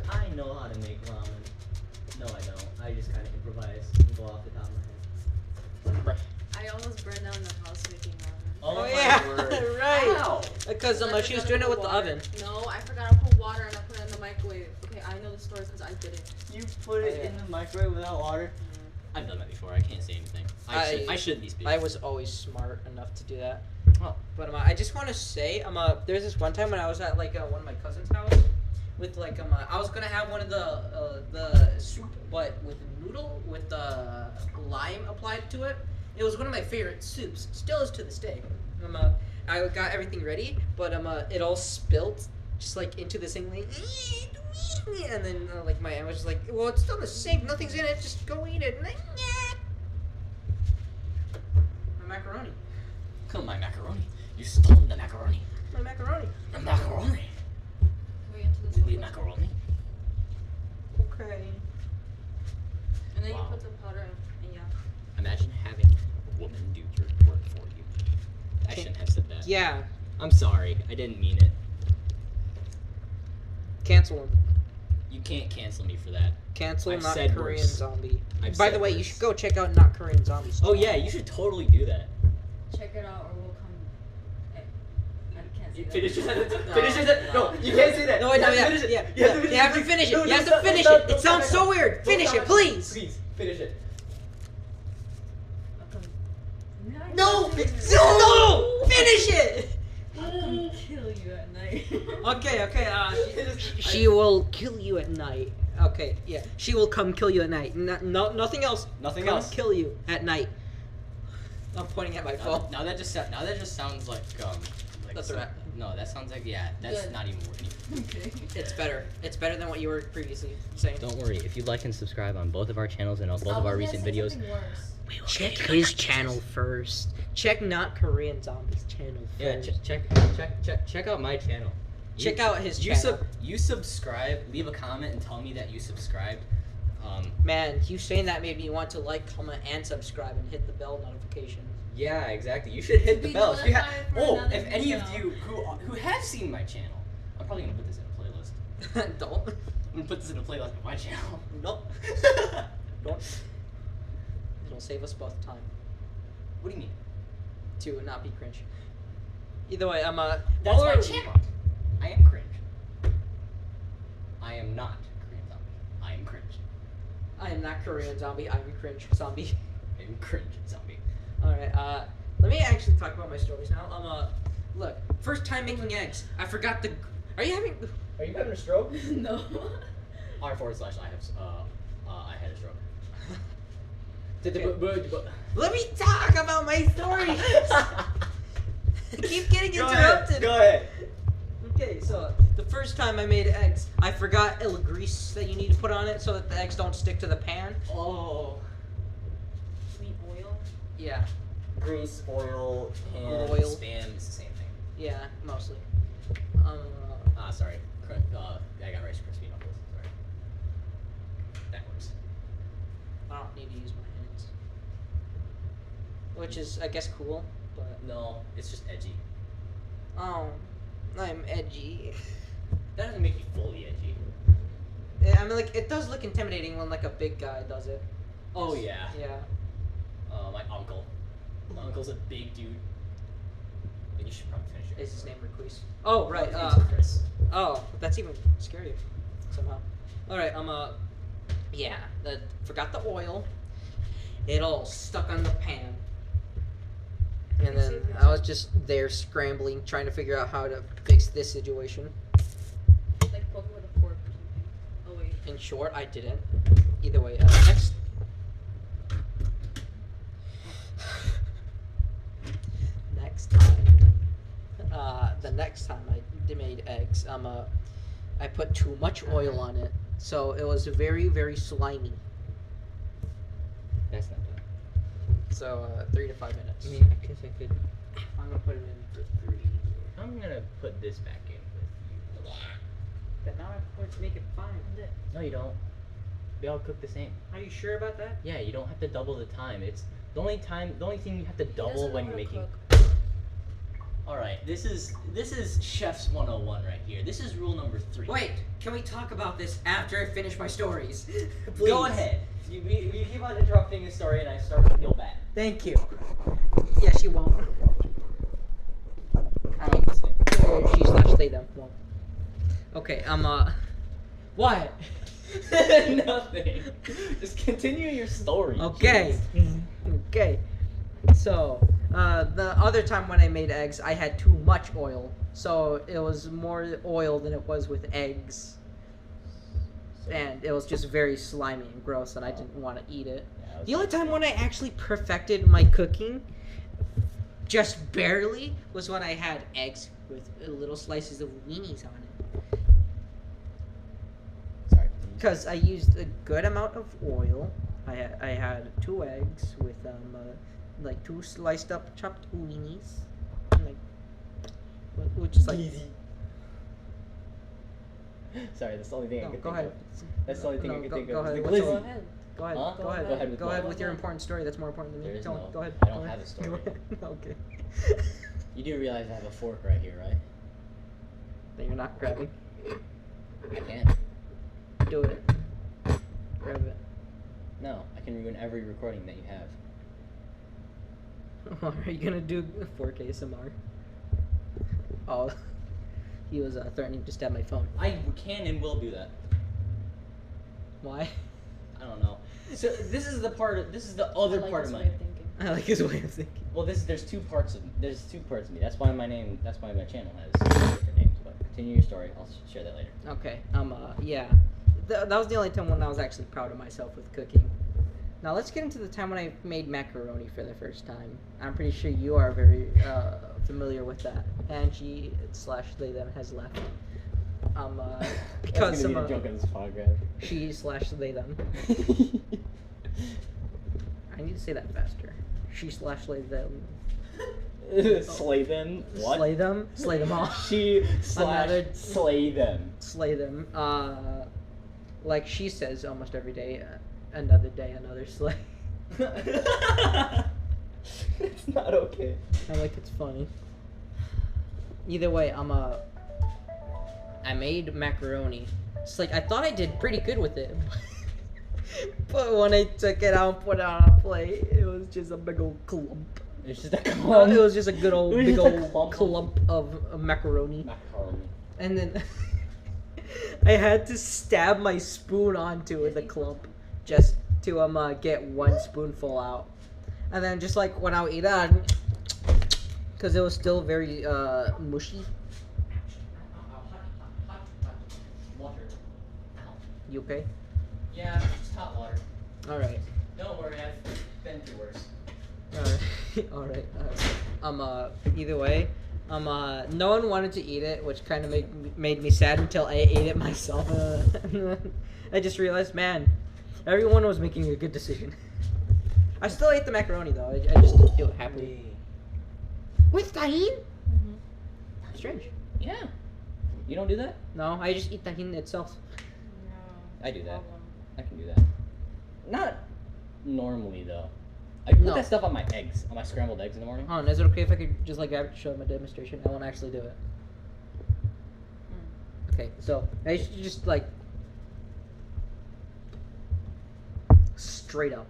I know how to make ramen. No, I don't. I just kind of improvise and go off the top of my head. I almost burned down the house making ramen. Oh, Oh, my yeah, word. right. Ow. Because I she was forgot doing to it with put the water. oven. No, I forgot to put water and I put it in the microwave. Okay, I know the story because I did it. You put it Oh, yeah. in the microwave without water? I've done that before. I can't say anything. I shouldn't be speaking. I was always smart enough to do that. Oh. But I just want to say, there's this one time when I was at like one of my cousin's house with like I was gonna have one of the soup, but with noodle with the lime applied to it. It was one of my favorite soups. Still is to this day. I got everything ready, but it all spilt just like into this thing, like, and then like my aunt was just like, well, it's still the same. Nothing's in it. Just go eat it. And like, my macaroni. Kill my macaroni. You stole the macaroni. My macaroni. The macaroni. Way into this The one. macaroni. Okay. And then Wow. you put the powder and yeah. Imagine having a woman do your work for you. I shouldn't have said that. Yeah. I'm sorry. I didn't mean it. Cancel him. You can't cancel me for that. Cancel I've Not said Korean worse. Zombie. I've By said the way, you worse. should go check out Not Korean Zombies. Oh yeah, you should totally do that. Check it out or we'll come. I can't say that. Finish it. No. Finish it. No, you can't say that. No, You no, have to yeah, finish it. yeah, You have to you have to finish it. No, You have to stop, finish stop, it. don't It sounds stop so weird. Don't Finish stop it, please. Please, finish it. I'll come. No! No! Finish it. I'll come kill you at night. Okay, okay. She will kill you at night. Okay, yeah. She will come kill you at night. Nothing else. Nothing Come else. kill you at night. I'm pointing at my phone. Now that just sounds like That's some- alright. No, that sounds like that's Good. not even working. Okay. It's better. It's better than what you were previously saying. Don't worry. If you like and subscribe on both of our channels and on both of our recent videos, we will Check give you his notifications. channel first. Check Not Korean Zombies channel Yeah, first. check out my channel. Check out his You channel. you subscribe. Leave a comment and tell me that you subscribed. Man, you saying that made me want to like, comment, and subscribe and hit the bell notification. Yeah, exactly. You should hit the Be bell. If you notified for oh, another if any of video. you who have seen my channel, I'm probably gonna put this in a playlist. Don't. I'm gonna put this in a playlist of my channel. Nope. Don't. It'll save us both time What do you mean? to not be cringe. Either way, I'm That's all my our- channel. I am cringe. I am not Korean zombie. I am cringe. I am not Korean zombie. I'm cringe zombie. I am cringe zombie. All right. Let me actually talk about my stories now. Look, first time making eggs. I forgot the. Are you having? Are you having a stroke? No. I had a stroke. Okay. Let me talk about my story. I keep getting interrupted. Go ahead. Okay, so the first time I made eggs, I forgot a grease that you need to put on it so that the eggs don't stick to the pan. Oh. Sweet oil. Yeah, Grease, oil, and Oil. spam. It's the same thing. yeah, mostly. Sorry. I got Rice Krispie noodles. Sorry. That works. I don't need to use my hands, which is, I guess, cool. But No, it's just edgy. oh, I'm edgy. That doesn't make you fully edgy. I mean, like, it does look intimidating when like a big guy does it. Oh yeah. Yeah. My uncle. My uncle's a big dude. But you should probably finish it. Is his name Requise? Oh right. It's Chris. Oh, that's even scarier somehow. All right. Yeah. Forgot the oil. It all stuck on the pan. And then I was just there scrambling, trying to figure out how to fix this situation. Like poke it with a fork or something. Oh wait. In short, I didn't. Either way, next. Next time. The next time I made eggs, I put too much oil on it, so it was very, very slimy. That's not bad. So 3 to 5 minutes. I mean, I guess I could. I'm gonna put it in for 3. I'm gonna put this back in with you. But now I have to make it fine. No, you don't. They all cook the same. Are you sure about that? Yeah, you don't have to double the time. It's the only thing you have to He double doesn't when know you're how to making. cook. All right, this is Chef's 101 right here. This is rule number 3. Wait, can we talk about this after I finish my stories? Go Please. ahead. You keep on interrupting the story, and I start to feel bad. Thank you. Yes, you won't. She slash they them won't. Okay, what? Nothing. Just continue your story. Okay. Okay. So, the other time when I made eggs, I had too much oil. So, it was more oil than it was with eggs. And it was just very slimy and gross, and I didn't want to eat it. The only time when I actually perfected my cooking, just barely, was when I had eggs with little slices of weenies on it. Sorry. Because I used a good amount of oil. I had 2 eggs with like 2 sliced up chopped weenies, and, like, which is like. Easy. Sorry, that's the only thing I No, could go think ahead. of. That's the only thing No, I could go- think go of. ahead. The What's glizzy. Go ahead. Go ahead. Huh? Go ahead. Go ahead with Go what? ahead with your important story. That's more important than me. There is Go no- ahead. I don't Go have ahead. a story. Go ahead. Okay. You do realize I have a fork right here, right? That you're not grabbing. I can't. Do it. Grab it. No, I can ruin every recording that you have. Are you gonna do 4K ASMR? Oh, he was threatening to stab my phone. I can and will do that. Why? I don't know. So this is the part. This is the other I like part his of way my. of thinking. I like his way of thinking. Well, there's two parts of me. That's why my name. That's why my channel has different names. But continue your story. I'll share that later. Okay. Yeah. That was the only time when I was actually proud of myself with cooking. Now let's get into the time when I made macaroni for the first time. I'm pretty sure you are very familiar with that. Angie / they them has left. Because That's some gonna be the joke of this podcast. she / they them. I need to say that faster. She / they them. Slay them. What? Slay them. Slay them all. She Another- / slay them. Slay them. Like she says almost every day. Another day, another slay. It's not okay. I like it's funny. Either way, I made macaroni. It's like I thought I did pretty good with it, but when I took it out and put it on a plate, it was just a big old clump. It's just a It clump. was just a good old It was big just a old clump of macaroni, Macaroni. and then I had to stab my spoon onto the clump just to get 1 spoonful out, and then just like when I would eat it, because it was still very mushy. Water. Ow. You okay? Yeah, just hot water. All right. Don't worry, I've been through worse. All right. Either way, no one wanted to eat it, which kind of made me sad until I ate it myself. I just realized, man, everyone was making a good decision. I still ate the macaroni though. I just didn't do it happily. With tahini? Mm-hmm. Strange. Yeah. You don't do that? No, I just eat tahini itself. No. I do that. Problem. I can do that. Not normally though. I put No. that stuff on my eggs, on my scrambled eggs in the morning. Is it okay if I could just like grab it to show my demonstration? I won't actually do it. Okay, so I just like straight up.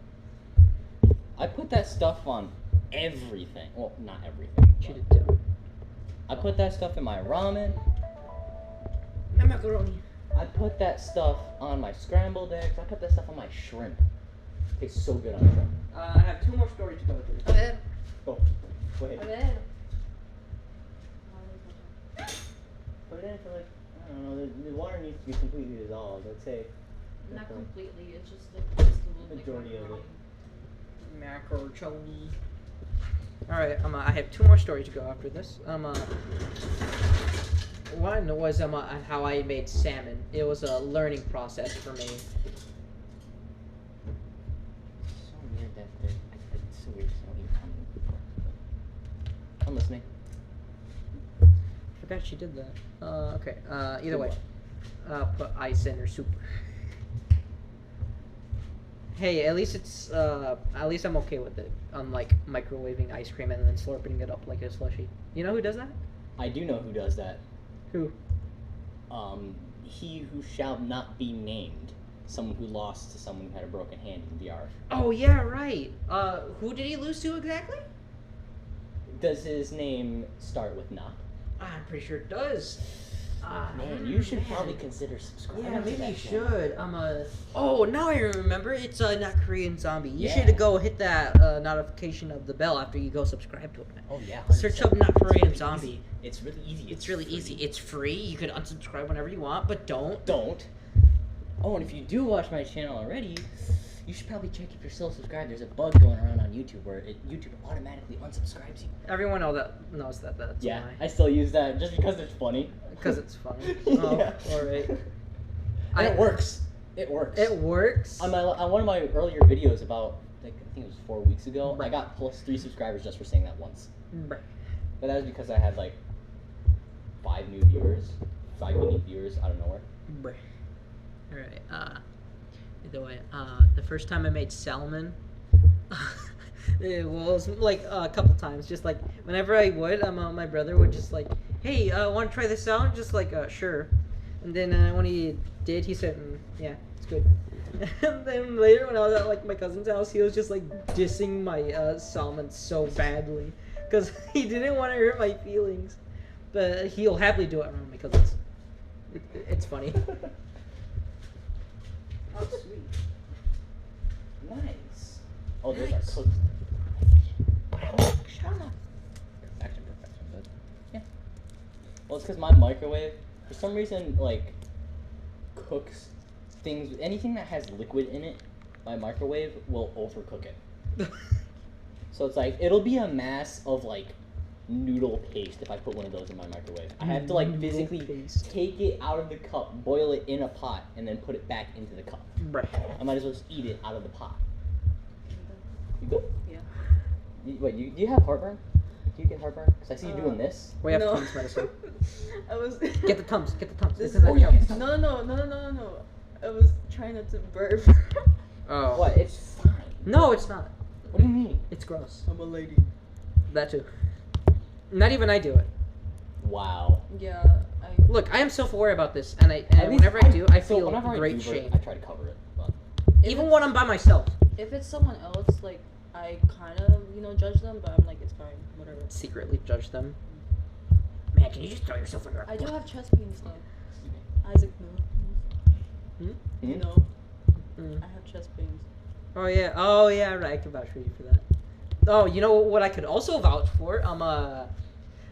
I put that stuff on everything. Well, not everything. She but did too. I put that stuff in my ramen. My macaroni. I put that stuff on my scrambled eggs. I put that stuff on my shrimp. Tastes so good on shrimp. I have 2 more stories to go through. Oh, go ahead. Put it in for like, I don't know, the water needs to be completely dissolved. I'd say. Not for completely. It's just a little Majority of it. Macaroni. Alright, I have 2 more stories to go after this. One was on how I made salmon. It was a learning process for me. So weird that it's so weird to not even comment. I'm listening. Forgot she did that. Okay. Either way, put ice in her soup. Hey, at least I'm okay with it. Unlike microwaving ice cream and then slurping it up like a slushie. You know who does that? I do know who does that. Who? He who shall not be named. Someone who lost to someone who had a broken hand in VR. Oh yeah, right. Who did he lose to exactly? Does his name start with not? I'm pretty sure it does. Man, you should probably consider subscribing. Yeah, to maybe that you channel. should. Oh, now I remember. It's not Korean Zombie. You Yeah. should go hit that notification of the bell after you go subscribe to it. Oh yeah. Search 100%. up Not Korean It's Zombie. easy. It's really easy. It's really easy. It's free. You can unsubscribe whenever you want, but don't. Don't. Oh, and if you do watch my channel already, you should probably check if you're still subscribed. There's a bug going around on YouTube where YouTube automatically unsubscribes you. Everyone knows that. That's Yeah, why. I still use that just because it's funny. Because it's funny. Yeah. Oh, alright. And it works. It works. It works? On one of my earlier videos about like I think it was 4 weeks ago. I Right. got plus 3 subscribers just for saying that once. Bruh. But that was because I had like 5 new viewers, 5 unique viewers out of nowhere. Bruh. Alright, either way, the first time I made salmon, it was like a couple times, just like whenever I would, my brother would just like, hey, want to try this out? Just like, sure. And then when he did, he said, yeah, it's good. And then later when I was at like my cousin's house, he was just like dissing my salmon so badly because he didn't want to hurt my feelings, but he'll happily do it around my cousins. It's funny. Oh, sweet. Nice. Oh, those Nice. are cooked. Shut up. Perfection, but yeah. Well, it's because my microwave, for some reason, like, cooks things. Anything that has liquid in it, my microwave will overcook it. So it's like it'll be a mass of like noodle paste if I put one of those in my microwave. I have to like Noodle physically paste. take it out of the cup, boil it in a pot, and then put it back into the cup. Bruh. I might as well just eat it out of the pot. You good? Yeah. Wait, do you have heartburn? Do you get heartburn? Because I see you doing this. We have No. Tums medicine. I was. Get the Tums. Get the Tums. This It's in is that cup. no. I was trying not to burp. Oh. What? It's fine. No, it's not. What do you mean? It's gross. I'm a lady. That too. Not even I do it. Wow. Yeah, I. Look, I am self-aware about this, and At least whenever I do, I so feel whenever I great do burp, shame. I try to cover it. But Even when I'm by myself. If it's someone else, like I kind of judge them, but I'm like it's fine, whatever. Secretly judge them. Man, can you just throw yourself under a I do bus? have chest pains though. Isaac, no. Hmm? No, Mm. I have chest pains. Oh yeah, right. I can vouch for you for that. Oh, you know what I could also vouch for?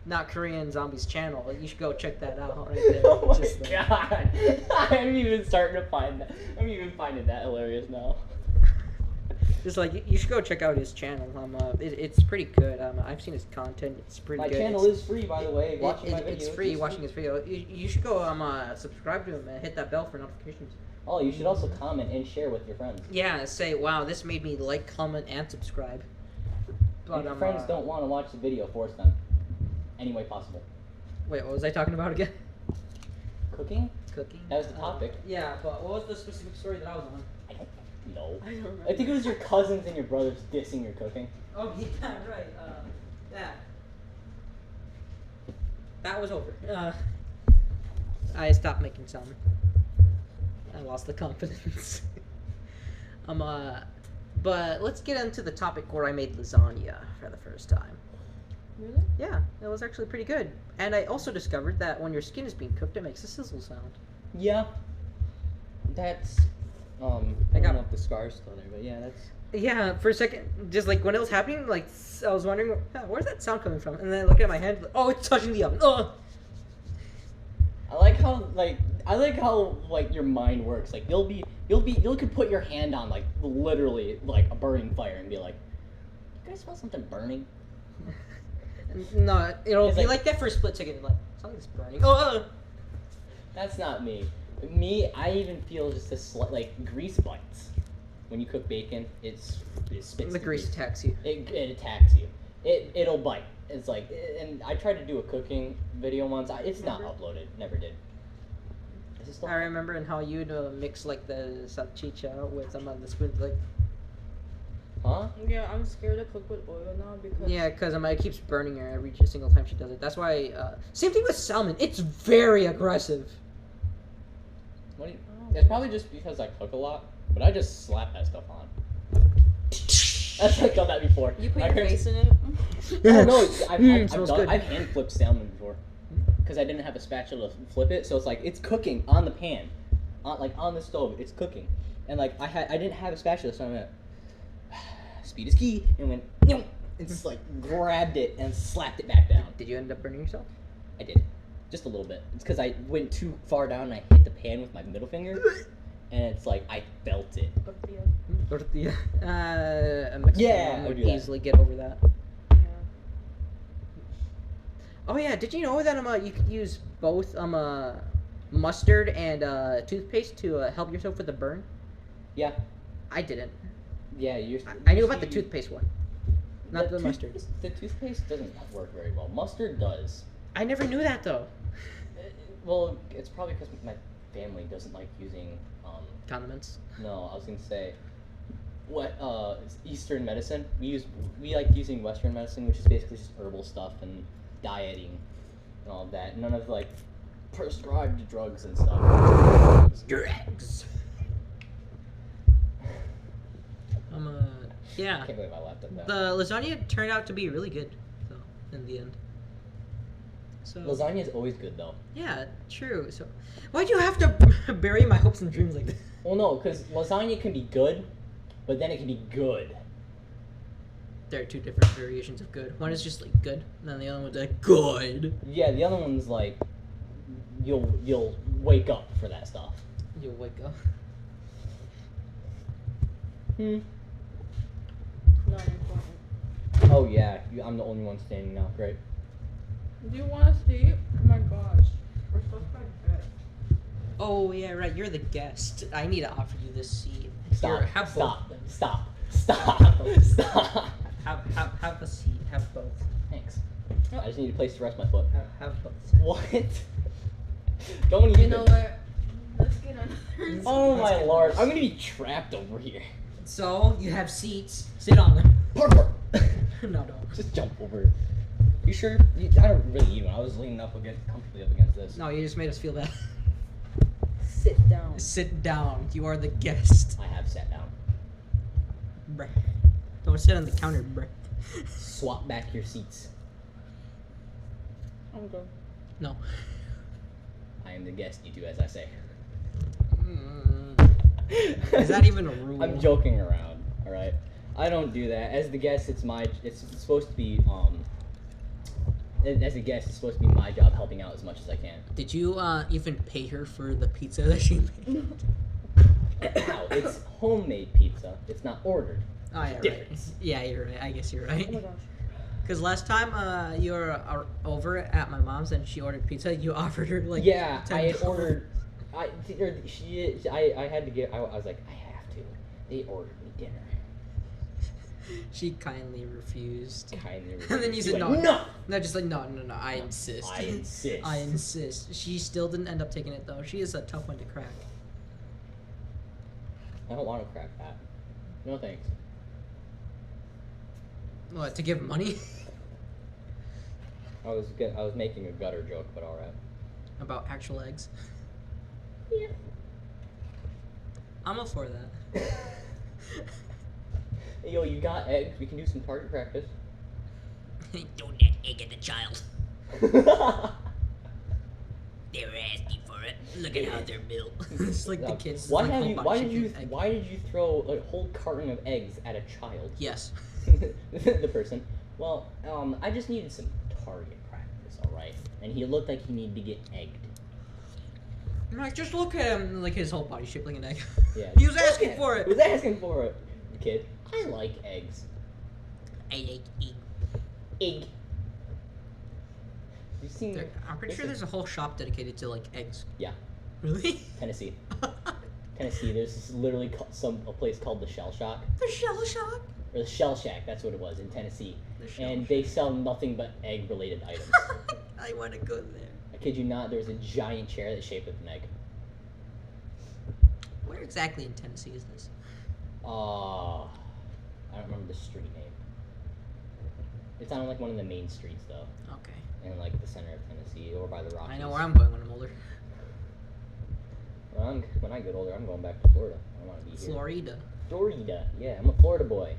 Not Korean Zombies channel. You should go check that out right there. Oh my Just the- god! I'm even starting to find that. I'm even finding that hilarious now. Just like you should go check out his channel. It's pretty good. I've seen his content. It's pretty My good. channel is free, by the way. Watching my videos. It's free. Watching his video. You should go subscribe to him and hit that bell for notifications. Oh, you should also comment and share with your friends. Yeah, say wow, this made me like, comment, and subscribe. If your friends don't want to watch the video, force them. Any way possible. Wait, what was I talking about again? Cooking? Cooking. That was the topic. Yeah, but what was the specific story that I was on? I don't know. I don't remember. I think it was your cousins and your brothers dissing your cooking. Oh yeah, right. That. That was over. I stopped making salmon. I lost the confidence. But let's get into the topic where I made lasagna for the first time. Really? Yeah, it was actually pretty good. And I also discovered that when your skin is being cooked, it makes a sizzle sound. Yeah. That's I got- don't know if the scar's still there, but yeah, that's Yeah, for a second, just like when it was happening, like I was wondering, where's that sound coming from? And then I look at my hand, like, oh, it's touching the oven. Oh. I like how your mind works. Like you could put your hand on like literally like a burning fire and be like, you guys smell something burning? No, it'll It's be like- like that for a split second. Like something's burning. Oh. That's not me. Me, I even feel just a slight like grease bites. When you cook bacon, it spits The grease attacks you. It attacks you. It'll bite. It's like, and I tried to do a cooking video once. It's not uploaded. Never did. Is it still? I remember and how you'd mix like the salchicha with the spoon, like Huh? Yeah, I'm scared to cook with oil now because. yeah, because it keeps burning her every single time she does it. That's why. Same thing with salmon. It's very aggressive. What do you? It's probably just because I cook a lot, but I just slap that stuff on. I've done that before. You put My your parents- face in it. Oh no! Smells good. I've hand flipped salmon before, because I didn't have a spatula to flip it. So it's like it's cooking on the pan, on the stove. It's cooking, and like I didn't have a spatula, so I went speed is key and went. "Nyum." It's like grabbed it and slapped it back down. Did you end up burning yourself? I did, just a little bit. It's because I went too far down and I hit the pan with my middle finger, and it's like I felt it. Tortilla. A Mexican Yeah, mom I would would do that. easily get over that. Yeah. Oh yeah, did you know that you could use both mustard and toothpaste to help yourself with the burn? Yeah. I didn't. Yeah, you're. I knew about the toothpaste one, not the mustard. The toothpaste doesn't work very well. Mustard does. I never knew that though. Well, it's probably because my family doesn't like using. Condiments. No, I was gonna say. What it's Eastern medicine? We like using Western medicine, which is basically just herbal stuff and dieting and all of that. None of like prescribed drugs and stuff. Drugs. Yeah. I can't believe I laughed at that. The lasagna turned out to be really good, though, in the end. So. Lasagna is always good though. Yeah, true. So, why'd you have to bury my hopes and dreams like this? Well, no, because lasagna can be good, but then it can be good. There are two different variations of good. One is just like good, and then the other one's like good. Yeah, the other one's like you'll wake up for that stuff. You'll wake up. Not important. Oh yeah, I'm the only one standing now. Great. Do you want to sleep? Oh my gosh. We're supposed to go to bed. Oh yeah, right. You're the guest. I need to offer you this seat. Stop. Here, have Stop. both. Stop. Stop. Stop. Have a seat. Have both. Thanks. I just need a place to rest my foot. Have both. What? Don't even. You know what? Let's get another. Oh my lord! I'm gonna be trapped over here. So you have seats. Sit on them. Parkour. No, don't. Just jump over. You sure? I don't really need one. I was leaning comfortably up against this. No, you just made us feel bad. Sit down. Sit down. You are the guest. I have sat down. Bruh. Don't sit on the counter, bruh. Swap back your seats. I'm good. No. I am the guest. You do as I say. Is that even a rule? I'm joking around. All right. I don't do that. As the guest, it's supposed to be as a guest, it's supposed to be my job helping out as much as I can. Did you even pay her for the pizza that she made? Ow, it's homemade pizza. It's not ordered. Oh, yeah, right. Difference. Yeah, you're right. I guess you're right. Oh my gosh. Because last time you were over at my mom's and she ordered pizza, you offered her like Yeah, I had $10. ordered. I had to get. I was like, I have to. They ordered me dinner. She kindly refused. Kindly. And then you said went, no. No. No, just like no. I insist. I insist. I insist. She still didn't end up taking it though. She is a tough one to crack. I don't want to crack that. No thanks. What, to give money? I was making a gutter joke, but all right. About actual eggs? Yeah. I'm all for that. Hey, yo, you got eggs? We can do some target practice. Don't that egg at the child. They were asking for it. Look at how they're built. It's like the kids. Why like, did you throw a whole carton of eggs at a child? Yes. The person. Well, I just needed some target practice, all right. And he looked like he needed to get egged. Like, just look at him, like his whole body shaped like an egg. Yeah. He was asking for it. He was asking for it. Kid, I like eggs. I like egg. Egg. You seen? I'm pretty sure there's a whole shop dedicated to like eggs. Yeah. Really? Tennessee. Tennessee. There's literally a place called the Shell Shock. The Shell Shock. Or the Shell Shack, that's what it was, in Tennessee. And Shack. they sell nothing but egg-related items. I want to go there. I kid you not, there was a giant chair that's shaped like an egg. Where exactly in Tennessee is this? I don't remember the street name. It's on like one of the main streets though, Okay. in like the center of Tennessee, or by the Rockies. I know where I'm going when I'm older. When I get older, I'm going back to Florida. I want to be here. Florida. Florida, yeah, I'm a Florida boy.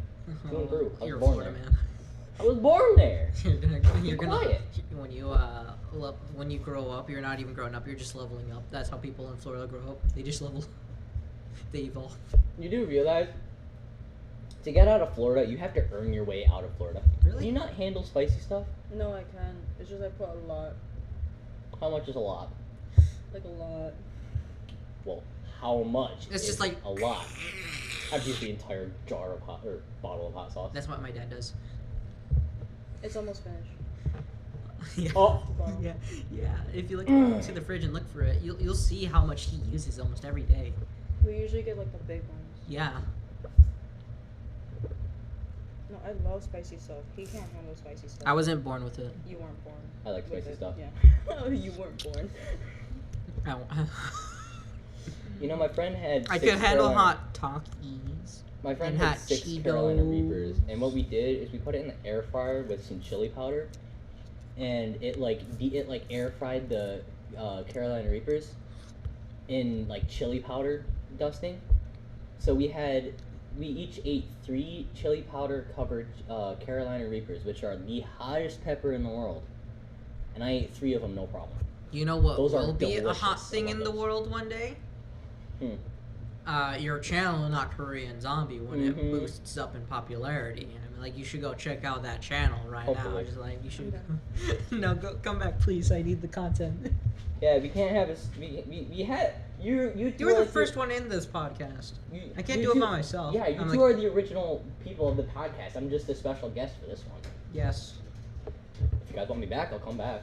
Through and through. I was You're a born Florida there. man. I was born there. You're gonna quiet. when you grow up, you're not even growing up. You're just leveling up. That's how people in Florida grow up. They just level. They evolve. You do realize, to get out of Florida, you have to earn your way out of Florida. Really? Can you not handle spicy stuff? No, I can. It's just I put a lot. How much is a lot? Like a lot. Well, how much? It's is just like a lot. I've used the entire jar of hot or bottle of hot sauce. That's what my dad does. It's almost finished. Yeah. Oh. Yeah, yeah. If you look to the fridge and look for it, you'll see how much he uses almost every day. We usually get like the big ones. Yeah. I love spicy stuff. He can't handle spicy stuff. I wasn't born with it. You weren't born. I like with spicy it. stuff. Yeah. You weren't born. You know, my friend had. I 6 could handle Carolina- hot Takis. My friend and had hot 6 Carolina Cheetos. Reapers, and what we did is we put it in the air fryer with some chili powder, and it air fried the Carolina Reapers in like chili powder dusting. So we each ate 3 chili powder covered Carolina Reapers, which are the hottest pepper in the world, and I ate 3 of them, no problem. You know what Those are will be a delicious. hot I thing love in the those. world one day? Hmm. Your channel, Not Korean Zombie, when it Mhm. boosts up in popularity. And I mean, like, you should go check out that channel right now. Hopefully. Just like, you should. No, come back, please. I need the content. Yeah, we can't have us. We had you. You were the first one in this podcast. I can't do it by myself. Yeah, you I'm two like, are the original people of the podcast. I'm just a special guest for this one. Yes. If you guys want me back, I'll come back.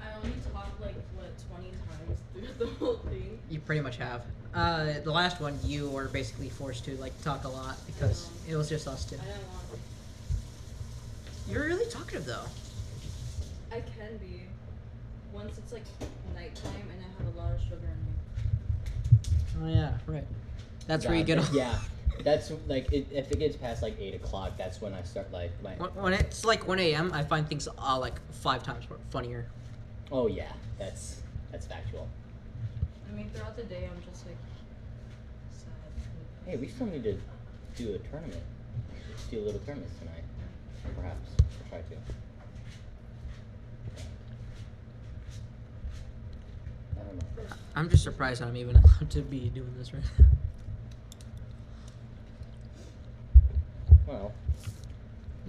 I only talked like what 20 times through the whole thing. You pretty much have. The last one, you were basically forced to like talk a lot because it was just us two. I didn't want. You're really talkative though. I can be. Once it's like nighttime and I have a lot of sugar in me. Oh yeah, right. That's where you get off. Yeah, that's like if it gets past like 8 o'clock, that's when I start like my. When it's like 1 a.m., I find things like 5 times more funnier. Oh yeah, that's factual. I mean, throughout the day, I'm just like sad. Hey, we still need to do a tournament. Let's do a little tournament tonight, perhaps. We'll try to. I don't know. I'm just surprised I'm even allowed to be doing this right now. Well,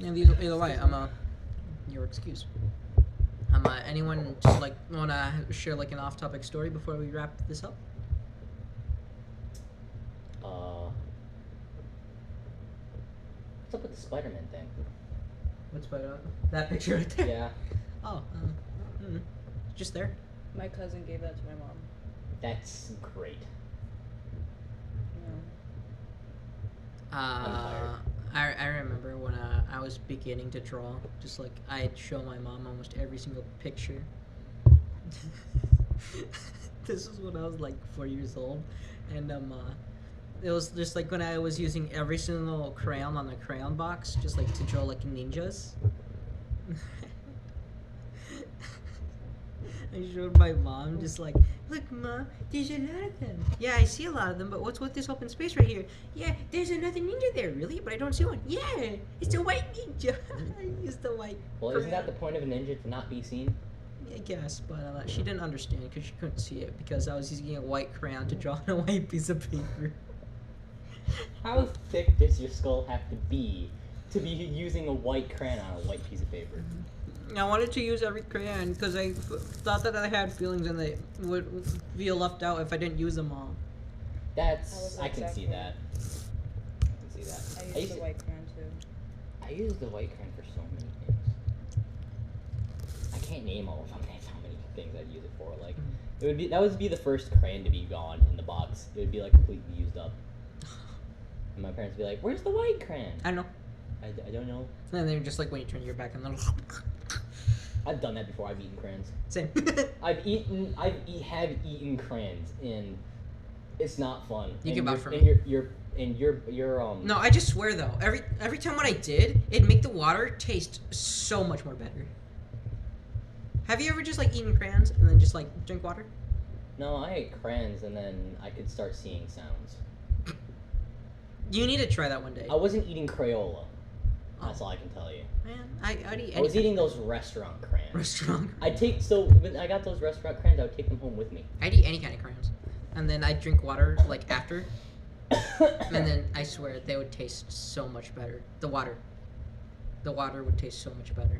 And either way, your excuse. Anyone just like wanna share like an off-topic story before we wrap this up? what's up with the Spider-Man thing? What's that picture right there? Yeah, Oh, just there. My cousin gave that to my mom. that's great. Yeah. I remember when I was beginning to draw, just like I'd show my mom almost every single picture. This is when I was like 4 years old, and it was just like when I was using every single crayon on the crayon box, just like to draw like ninjas. I showed my mom, just like, look, Mom, there's a lot of them. Yeah, I see a lot of them, but what's with this open space right here? Yeah, there's another ninja there, really? But I don't see one. Yeah, it's a white ninja. I used the white. Well, isn't that crayon. the point of a ninja, to not be seen? I guess, but she didn't understand because she couldn't see it because I was using a white crayon to draw on a white piece of paper. How thick does your skull have to be using a white crayon on a white piece of paper? I wanted to use every crayon because I thought that I had feelings and they would feel left out if I didn't use them all. I can see that. I can see that. I used the white crayon too. I use the white crayon for so many things. I can't name all of them. That's how many things I'd use it for. Like, that would be the first crayon to be gone in the box. It would be like completely used up. And my parents would be like, "Where's the white crayon?" I don't know. I don't know. And then just like when you turn your back and then I've done that before. I've eaten crayons. same. Have eaten crayons, and it's not fun. You and can vouch you're- for and me. you're No, I just swear though. Every time when I did, it'd make the water taste so much more better. Have you ever just like eaten crayons and then just like drink water? No, I ate crayons, and then I could start seeing sounds. You need to try that one day. I wasn't eating Crayola. That's Oh. all I can tell you. Man, I'd eat I was anything. eating those restaurant crayons. Restaurant. When I got those restaurant crayons, I would take them home with me. I'd eat any kind of crayons, and then I'd drink water like after, and then I swear they would taste so much better. The water would taste so much better.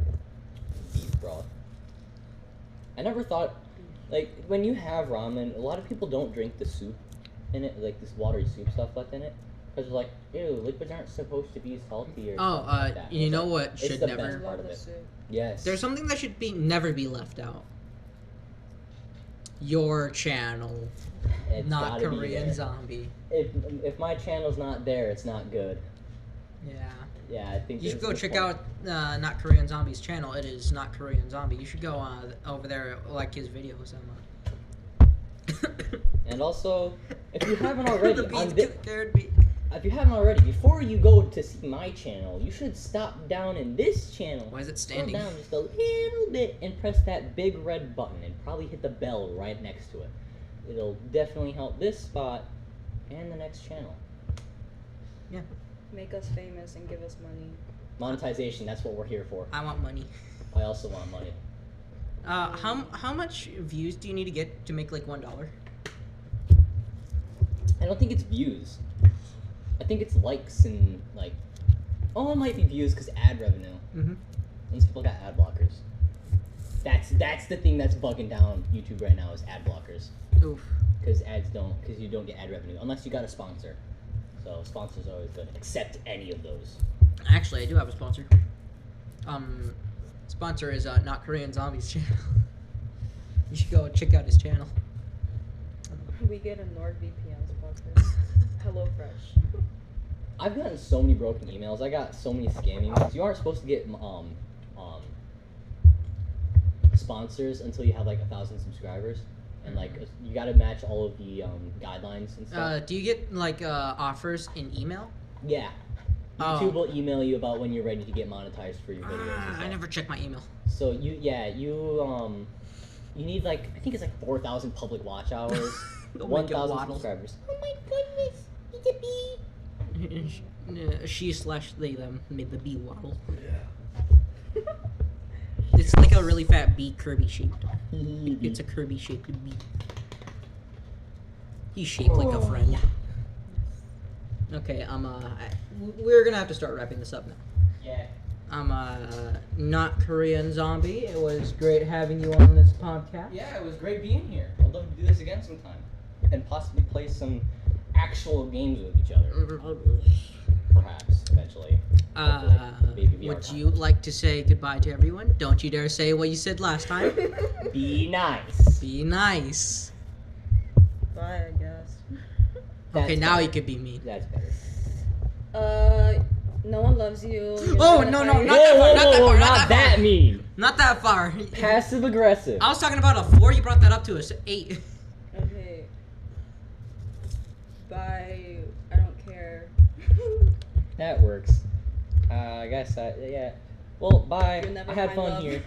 Beef broth. I never thought, like, when you have ramen, a lot of people don't drink the soup in it, like this watery soup stuff left in it, because they're like, ew, liquids aren't supposed to be salty or something like that. You It's know like, what it's should the never? best part of the it. soup. Yes. There's something that should never be left out. Your channel, It's Not gotta be Korean there. Zombie. If my channel's not there, it's not good. Yeah. Yeah, I think You should there's go a check point. out Not Korean Zombie's channel. It is Not Korean Zombie. You should go over there, like his videos. And also, if you haven't already, The beat, on the thi- third beat. if you haven't already, before you go to see my channel, you should stop down in this channel. Why is it Scroll standing? down just a little bit and press that big red button and probably hit the bell right next to it. It'll definitely help this spot and the next channel. Make us famous and give us money. Monetization, that's what we're here for. I want money. I also want money. How much views do you need to get to make like $1? I don't think it's views. I think it's likes and like, oh, it might be views because ad revenue. Mm-hmm. These people got ad blockers. That's the thing that's bugging down YouTube right now is ad blockers. Oof. Because you don't get ad revenue unless you got a sponsor. So sponsors are always good. Accept any of those. Actually, I do have a sponsor. Sponsor is Not Korean Zombies channel. You should go check out his channel. We get a NordVPN sponsor. HelloFresh. I've gotten so many broken emails. I got so many scam emails. You aren't supposed to get sponsors until you have like 1,000 subscribers, and like you got to match all of the guidelines and stuff. Do you get like offers in email? Yeah. Oh. YouTube will email you about when you're ready to get monetized for your videos. And I stuff. never check my email. So you need like I think it's like 4,000 public watch hours, Don't make it 1,000 waddle. subscribers. Oh my goodness, it's a bee. She/they them made the bee waddle. It's like a really fat bee, Kirby shaped. It's a Kirby shaped bee. He's shaped like a friend. Okay, we're gonna have to start wrapping this up now. Yeah. Not Korean Zombie. It was great having you on this podcast. Yeah, it was great being here. I'd love to do this again sometime, and possibly play some actual games with each other. Perhaps eventually. Hopefully, maybe VR Would time. you like to say goodbye to everyone? Don't you dare say what you said last time. Be nice. Be nice. Bye, I guess. Okay, That's now better. you could be mean. That's better. No one loves you. You're Oh, gonna no, fight. no, not that far, not that far, not that far. mean. Not that far. Passive aggressive. I was talking about a 4. You brought that up to a 8. Okay. Bye. I don't care. That works. I guess yeah. Well, bye. You'll never I had find fun love. here.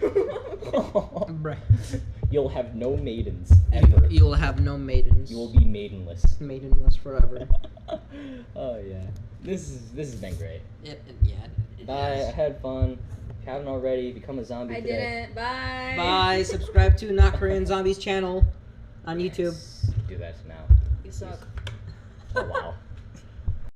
Bruh. You'll have no maidens ever. You will have no maidens. You will be maidenless. maidenless forever. Oh yeah. This has been great. Yeah. it Bye. I is. had fun. If you haven't already, become a zombie I today. didn't. Bye. Bye. Subscribe to Not Korean Zombies channel on YouTube. Do that now. You suck. Oh wow.